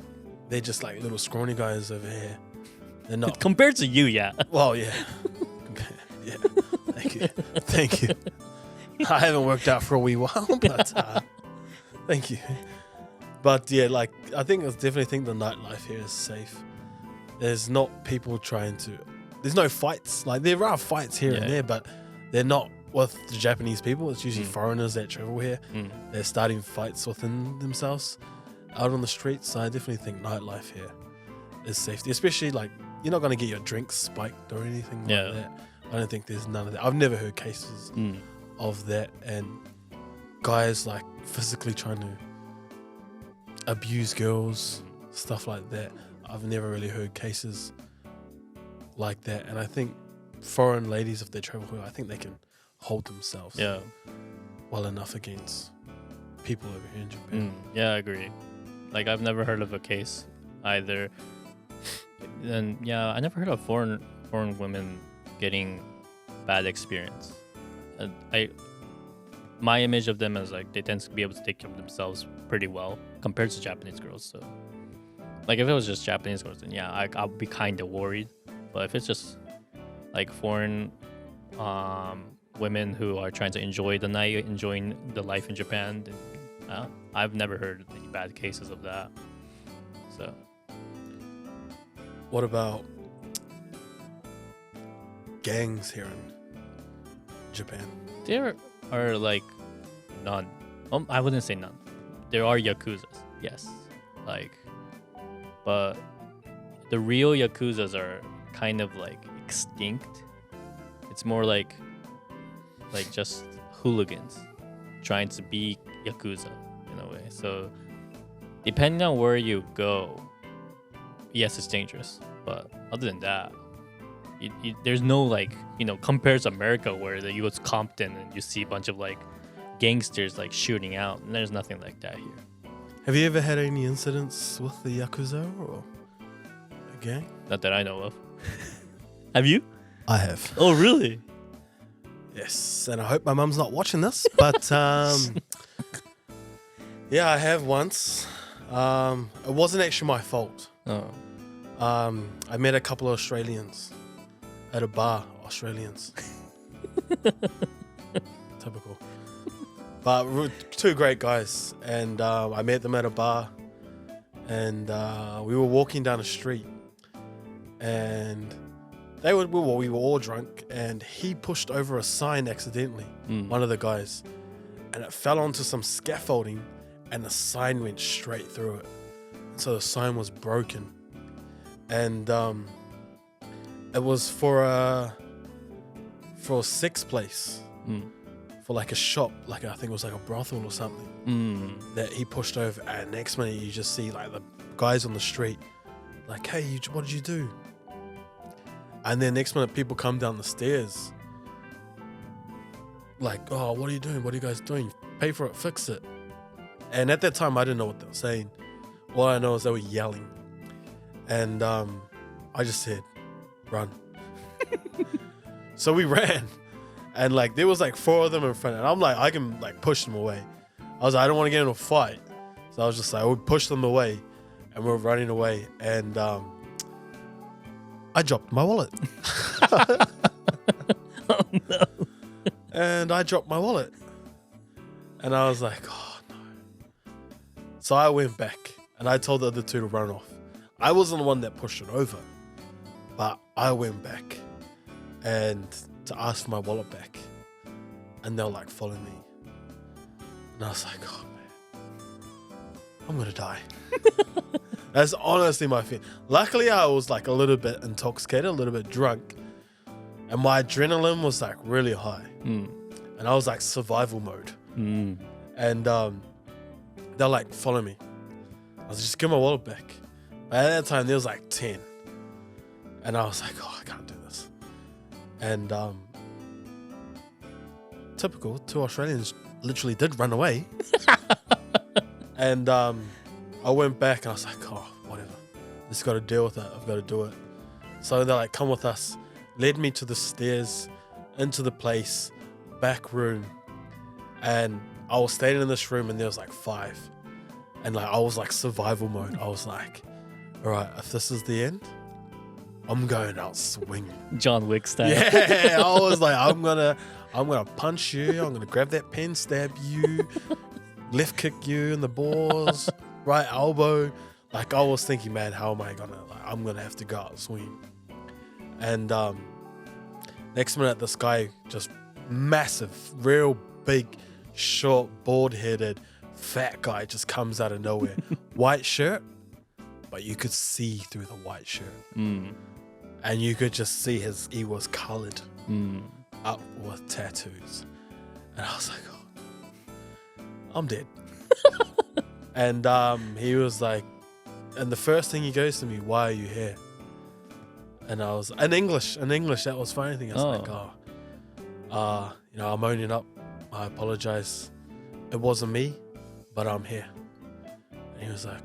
they're just like little scrawny guys over here. They're not compared to you, yeah. Well, yeah. Yeah. Thank you. I haven't worked out for a wee while, but thank you. But yeah, like I definitely think the nightlife here is safe. There's not people there's no fights. Like there are fights here and there, but they're not with the Japanese people. It's usually foreigners that travel here. They're starting fights within themselves out on the streets. So I definitely think nightlife here is safety, especially like you're not going to get your drinks spiked or anything like that. I don't think there's none of that. I've never heard cases of that. And guys like physically trying to abuse girls, stuff like that. I've never really heard cases like that. And I think foreign ladies, if they travel here, I think they can hold themselves well enough against people over here in Japan. Yeah, I agree. Like, I've never heard of a case either. And yeah, I never heard of foreign women getting bad experience. My image of them is like they tend to be able to take care of themselves pretty well compared to Japanese girls. So, like, if it was just Japanese girls, then yeah, I'll be kind of worried. But if it's just like foreign women who are trying to enjoy the night, enjoying the life in Japan, then, I've never heard any bad cases of that. So, what about gangs here in Japan? there are like none. I wouldn't say none. There are yakuzas, yes, like, but the real yakuzas are kind of like extinct. It's more like just hooligans trying to be yakuza in a way. So depending on where you go, yes, it's dangerous. But other than that, there's no like, compared to America where you go to Compton and you see a bunch of like gangsters like shooting out. And there's nothing like that here. Have you ever had any incidents with the yakuza or a gang? Not that I know of. Have you? I have. Oh, really? Yes, and I hope my mum's not watching this, but yeah, I have once. It wasn't actually my fault. Oh. I met a couple of Australians at a bar. Australians. Typical. But two great guys, and I met them at a bar, and we were walking down a street, and we were all drunk, and he pushed over a sign accidentally, one of the guys, and it fell onto some scaffolding, and the sign went straight through it. So the sign was broken, and it was for a sex place, for like a shop, like I think it was like a brothel or something, that he pushed over. And next minute you just see like the guys on the street, like, hey, what did you do? And then next minute people come down the stairs, like, oh, what are you doing? What are you guys doing? Pay for it, fix it. And at that time I didn't know what they were saying. All I know is they were yelling. And I just said, run. So we ran. And like there was like 4 of them in front. And I'm like, I can like push them away. I was like, I don't want to get in a fight. So I was just like, I would push them away. And we're running away. And I dropped my wallet. Oh, no. And I dropped my wallet. And I was like, oh, no. So I went back. And I told the other 2 to run off. I wasn't the one that pushed it over. But I went back. And to ask for my wallet back. And they'll like follow me. And I was like, oh, man. I'm going to die. That's honestly my fear. Luckily, I was like a little bit intoxicated, a little bit drunk. And my adrenaline was like really high. And I was like survival mode. And they'll like follow me. I was just give my wallet back. But at that time, there was like 10. And I was like, oh, I can't do this. And typical, 2 Australians literally did run away. And I went back and I was like, oh, whatever. Just got to deal with it. I've got to do it. So they're like, come with us. Led me to the stairs, into the place, back room. And I was staying in this room and there was like 5. And like I was like survival mode. I was like, all right, if this is the end, I'm going out swinging. John Wick style. Yeah, I was like, I'm gonna punch you. I'm gonna grab that pen, stab you, left kick you in the balls, right elbow. Like I was thinking, man, how am I gonna? Like, I'm gonna have to go out swinging. And next minute, this guy, just massive, real big, short, bald-headed, fat guy, just comes out of nowhere. White shirt, but you could see through the white shirt. And you could just see he was colored up with tattoos. And I was like, oh. I'm dead. And he was like, and the first thing he goes to me, why are you here? And I was, in English, that was funny thing. I was like, I'm owning up. I apologize. It wasn't me, but I'm here. And he was like,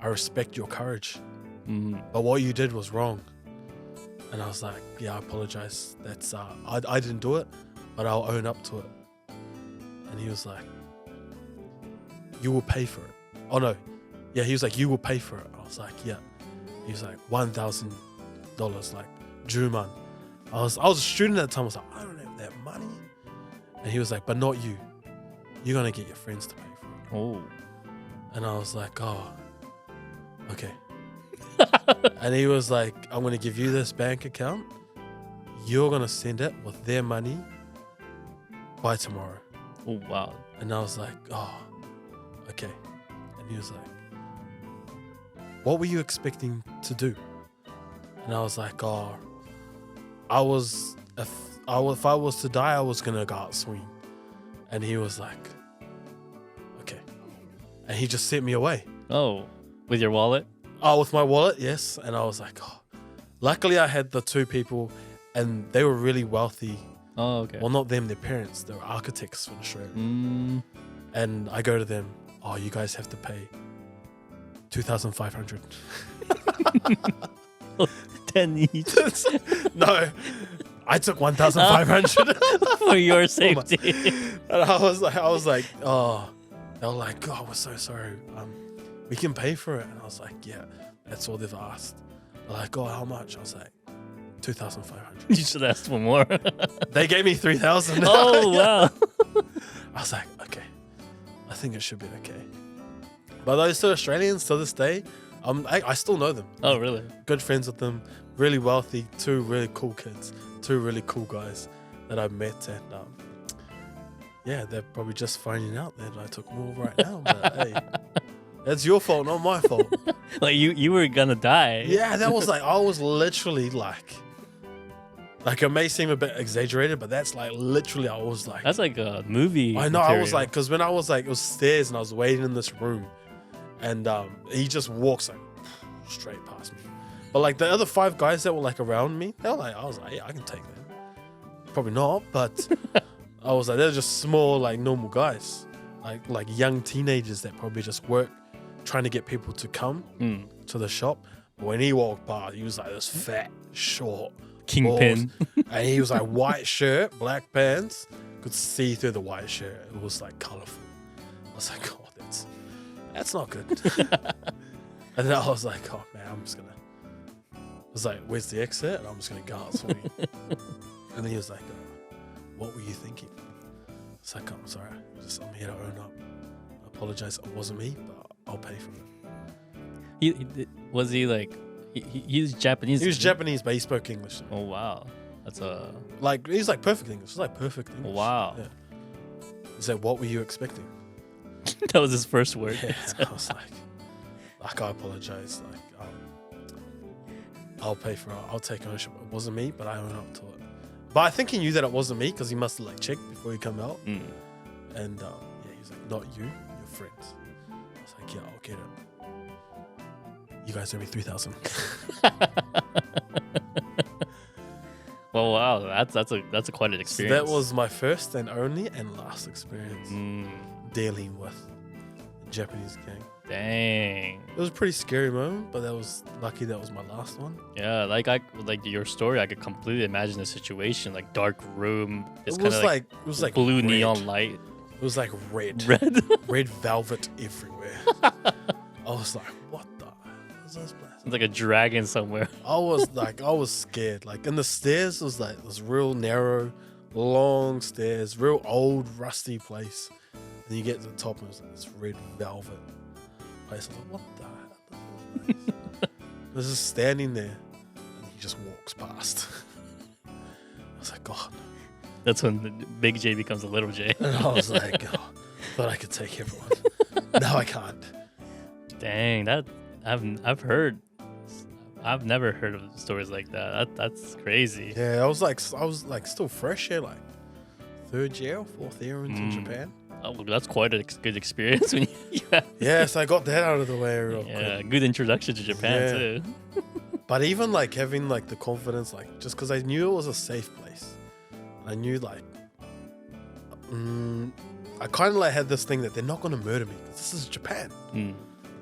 I respect your courage, but what you did was wrong. And I was like, yeah, I apologize. That's I didn't do it, but I'll own up to it. And he was like, you will pay for it. Oh no, yeah, he was like, you will pay for it. I was like, yeah. He was like, $1,000, like Juman. I was a student at the time. I was like, I don't have that money. And he was like, but not you. You're gonna get your friends to pay for it. Oh. And I was like, oh, okay. And he was like, I'm going to give you this bank account. You're going to send it with their money by tomorrow. Oh, wow. And I was like, oh, okay. And he was like, what were you expecting to do? And I was like, oh, if I was to die, I was going to go out swinging. And he was like, okay. And he just sent me away. Oh, with your wallet? Oh, with my wallet, yes. And I was like, oh. Luckily, I had the two people, and they were really wealthy. Oh, okay. Well, not them, their parents. They were architects from Australia. And I go to them, oh, you guys have to pay $2,500. 10 each. No, I took $1,500 for your safety. And I was like, oh. They were like, oh, we're so sorry. We can pay for it. And I was like, yeah, that's all they've asked. They're like, oh, how much? I was like, $2,500. You should ask for more. They gave me $3,000. Oh, wow. I was like, okay, I think it should be okay. But those two Australians to this day, I still know them. Oh, really? Good friends with them, really wealthy, two really cool kids, two really cool guys that I've met. And yeah, they're probably just finding out that I took more right now. But hey, that's your fault, not my fault. Like you were gonna die. Yeah, that was like, I was literally like it may seem a bit exaggerated, but that's like literally, I was like. That's like a movie. I know, material. I was like, because when I was like, it was stairs and I was waiting in this room and he just walks like straight past me. But like the other 5 guys that were like around me, they were like, I was like, yeah, I can take them. Probably not, but I was like, they're just small, like normal guys. Like young teenagers that probably just work trying to get people to come to the shop. But when he walked by, he was like this fat, short kingpin. And he was like white shirt, black pants. Could see through the white shirt. It was like colorful. I was like, oh, that's not good. And then I was like, oh man, I was like, where's the exit? And I'm just gonna go out swinging. And then he was like, what were you thinking? It's like, I'm sorry, I'm here to own up. I apologize, it wasn't me, but I'll pay for it. Was he like, he's Japanese? He was Japanese, but he spoke English. Oh wow, that's a he's like perfect English. It's like perfect English. Wow. Yeah. He said, what were you expecting? That was his first word. Yeah, I was like I apologize. Like, I'll pay for it. I'll take ownership. It wasn't me, but I own up to it. But I think he knew that it wasn't me because he must have like checked before he come out. And yeah, he's like, not you, your friends. I was like, yeah, I'll get it. You guys owe me $3,000. Well, wow, that's a quite an experience. So that was my first and only and last experience dealing with the Japanese gang. Dang. It was a pretty scary moment, but that was my last one. Yeah, like your story, I could completely imagine the situation, like dark room. It was like blue red. neon light. It was like red velvet everywhere. I was like, what the hell is this place? It's like a dragon somewhere. I was scared. Like, and the stairs was like this real narrow, long stairs, real old, rusty place. And you get to the top and it was like this red velvet place. I was like, what the hell is this place? I was just standing there and he just walks past. I was like, God. No. That's when the big J becomes a little J. And I was like, oh, thought I could take everyone. No, I can't. Dang, that I've heard. I've never heard of stories like that. That's crazy. Yeah, I was like still fresh here, like 3rd year or 4th year in Japan. Oh, that's quite a good experience. When Yeah, so I got that out of the way real yeah, quick. good introduction to Japan too. But even like having like the confidence, like just because I knew it was a safe place, I knew like, I kind of like had this thing that they're not gonna murder me. This is Japan. They're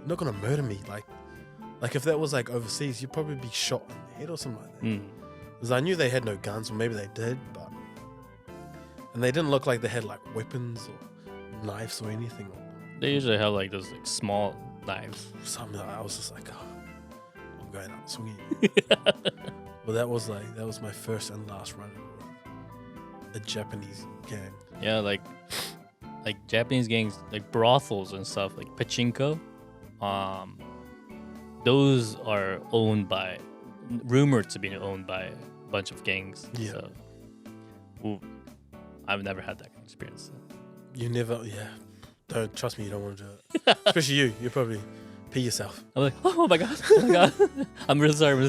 not gonna murder me. Like if that was like overseas, you'd probably be shot in the head or something like that. Because I knew they had no guns, or maybe they did, and they didn't look like they had like weapons or knives or anything. They usually have like those like small knives. Something like I was just like, oh, I'm going out swinging. But that was my first and last run with a Japanese gang. Yeah, like Japanese gangs, like brothels and stuff, like pachinko. Those are rumored to be owned by a bunch of gangs. Yeah. So, I've never had that kind of experience. You never, yeah. Don't trust me. You don't want to do it. Especially you. You probably pee yourself. I'm like, oh my god, I'm really sorry.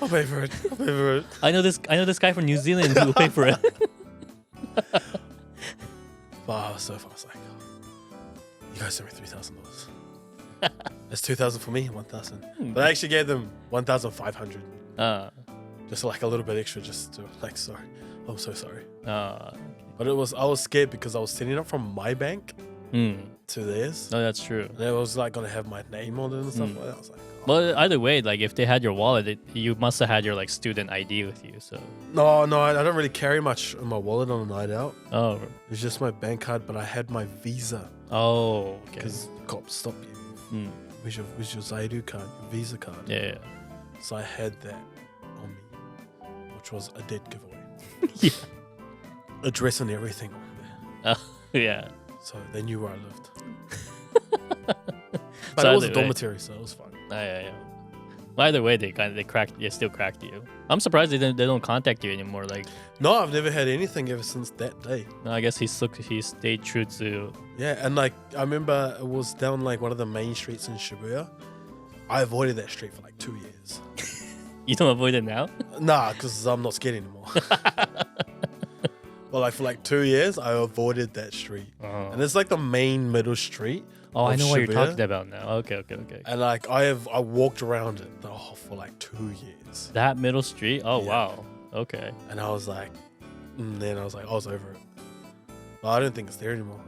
I'll pay for it. I know this guy from New Zealand who will pay for it. But I was like, oh, you guys sent me $3,000. That's $2,000 for me, $1,000. But I actually gave them $1,500. Just like a little bit extra, just to like, sorry. I'm so sorry. But I was scared because I was setting up from my bank to theirs. No, that's true. And it was like gonna have my name on it and stuff like that. I was like, oh. Well, either way, like if they had your wallet, you must have had your like student ID with you. So No, I don't really carry much in my wallet on a night out. oh, It's just my bank card, but I had my Visa okay. because cops stop you. With your Zaidu card, your Visa card. Yeah. So I had that on me, which was a dead giveaway. Yeah. Address and everything on there. Yeah. So they knew where I lived. But So it was a either way- dormitory, so it was fine. Yeah. Well, either way, they still cracked you. I'm surprised they don't contact you anymore. Like, No, I've never had anything ever since that day. no, I guess he stayed true to. Yeah, and like I remember it was down like one of the main streets in Shibuya. I avoided that street for like 2 years. You don't avoid it now? Nah, because I'm not scared anymore. But like for like 2 years, I avoided that street. And it's like the main middle street. Oh, I know what you're Shibuya. talking about now. Okay. And like I walked around it for like 2 years. That middle street? Oh, Yeah. wow. Okay. And I was like, then I was over it. But I don't think it's there anymore.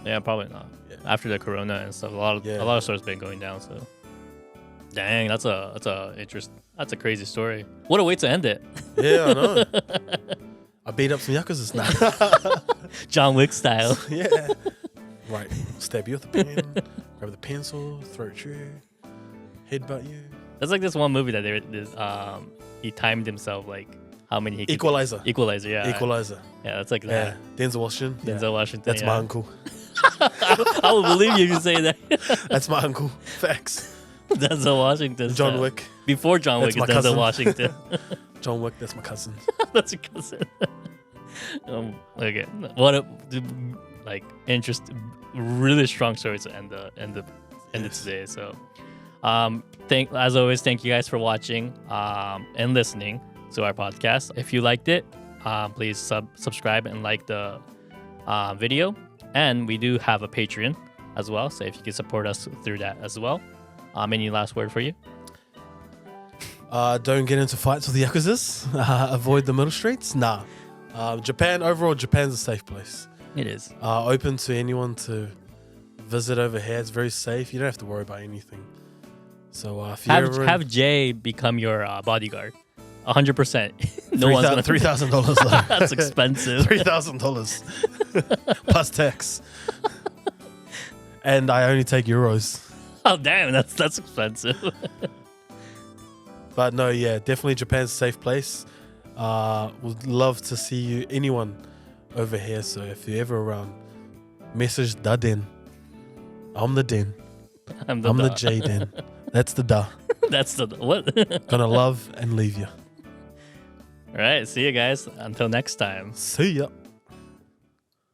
Yeah, probably not. Yeah. After the corona and stuff, a lot of stores been going down. So, dang, that's a crazy story. What a way to end it. Yeah, I know. I beat up some Yakuza's now. John Wick style. Yeah. Right. Stab you with a pen, grab the pencil, throw it at you, headbutt you. That's like this one movie that he timed himself like how many he could. Equalizer. Equalizer, yeah. Equalizer. Yeah, that's like Yeah. that. Denzel Washington. Yeah. Denzel Washington. That's yeah. my uncle. I would believe you if you say that. That's my uncle. Facts. Denzel Washington. John Wick. Before John Wick That's is my Denzel cousin. Washington. John Wick. That's my cousin. That's your cousin. Okay. What a really strong story to end it today. So, as always, thank you guys for watching and listening to our podcast. If you liked it, please subscribe and like the video. And we do have a Patreon as well, so if you can support us through that as well. Any last word for you? Don't get into fights with the Yakuzas. Avoid the middle streets. Nah. Japan's a safe place. It is. Open to anyone to visit over here. It's very safe. You don't have to worry about anything. So if you have Jay become your bodyguard. 100%. No one's gonna $3,000. That's expensive. $3,000 plus tax. And I only take euros. Oh damn, that's expensive. But no, yeah, definitely Japan's a safe place. Would love to see anyone over here. So if you're ever around, message the Den. I'm the Den. I'm the Jayden. That's the da. That's the what? Gonna love and leave you. All right, see you guys. Until next time. See ya.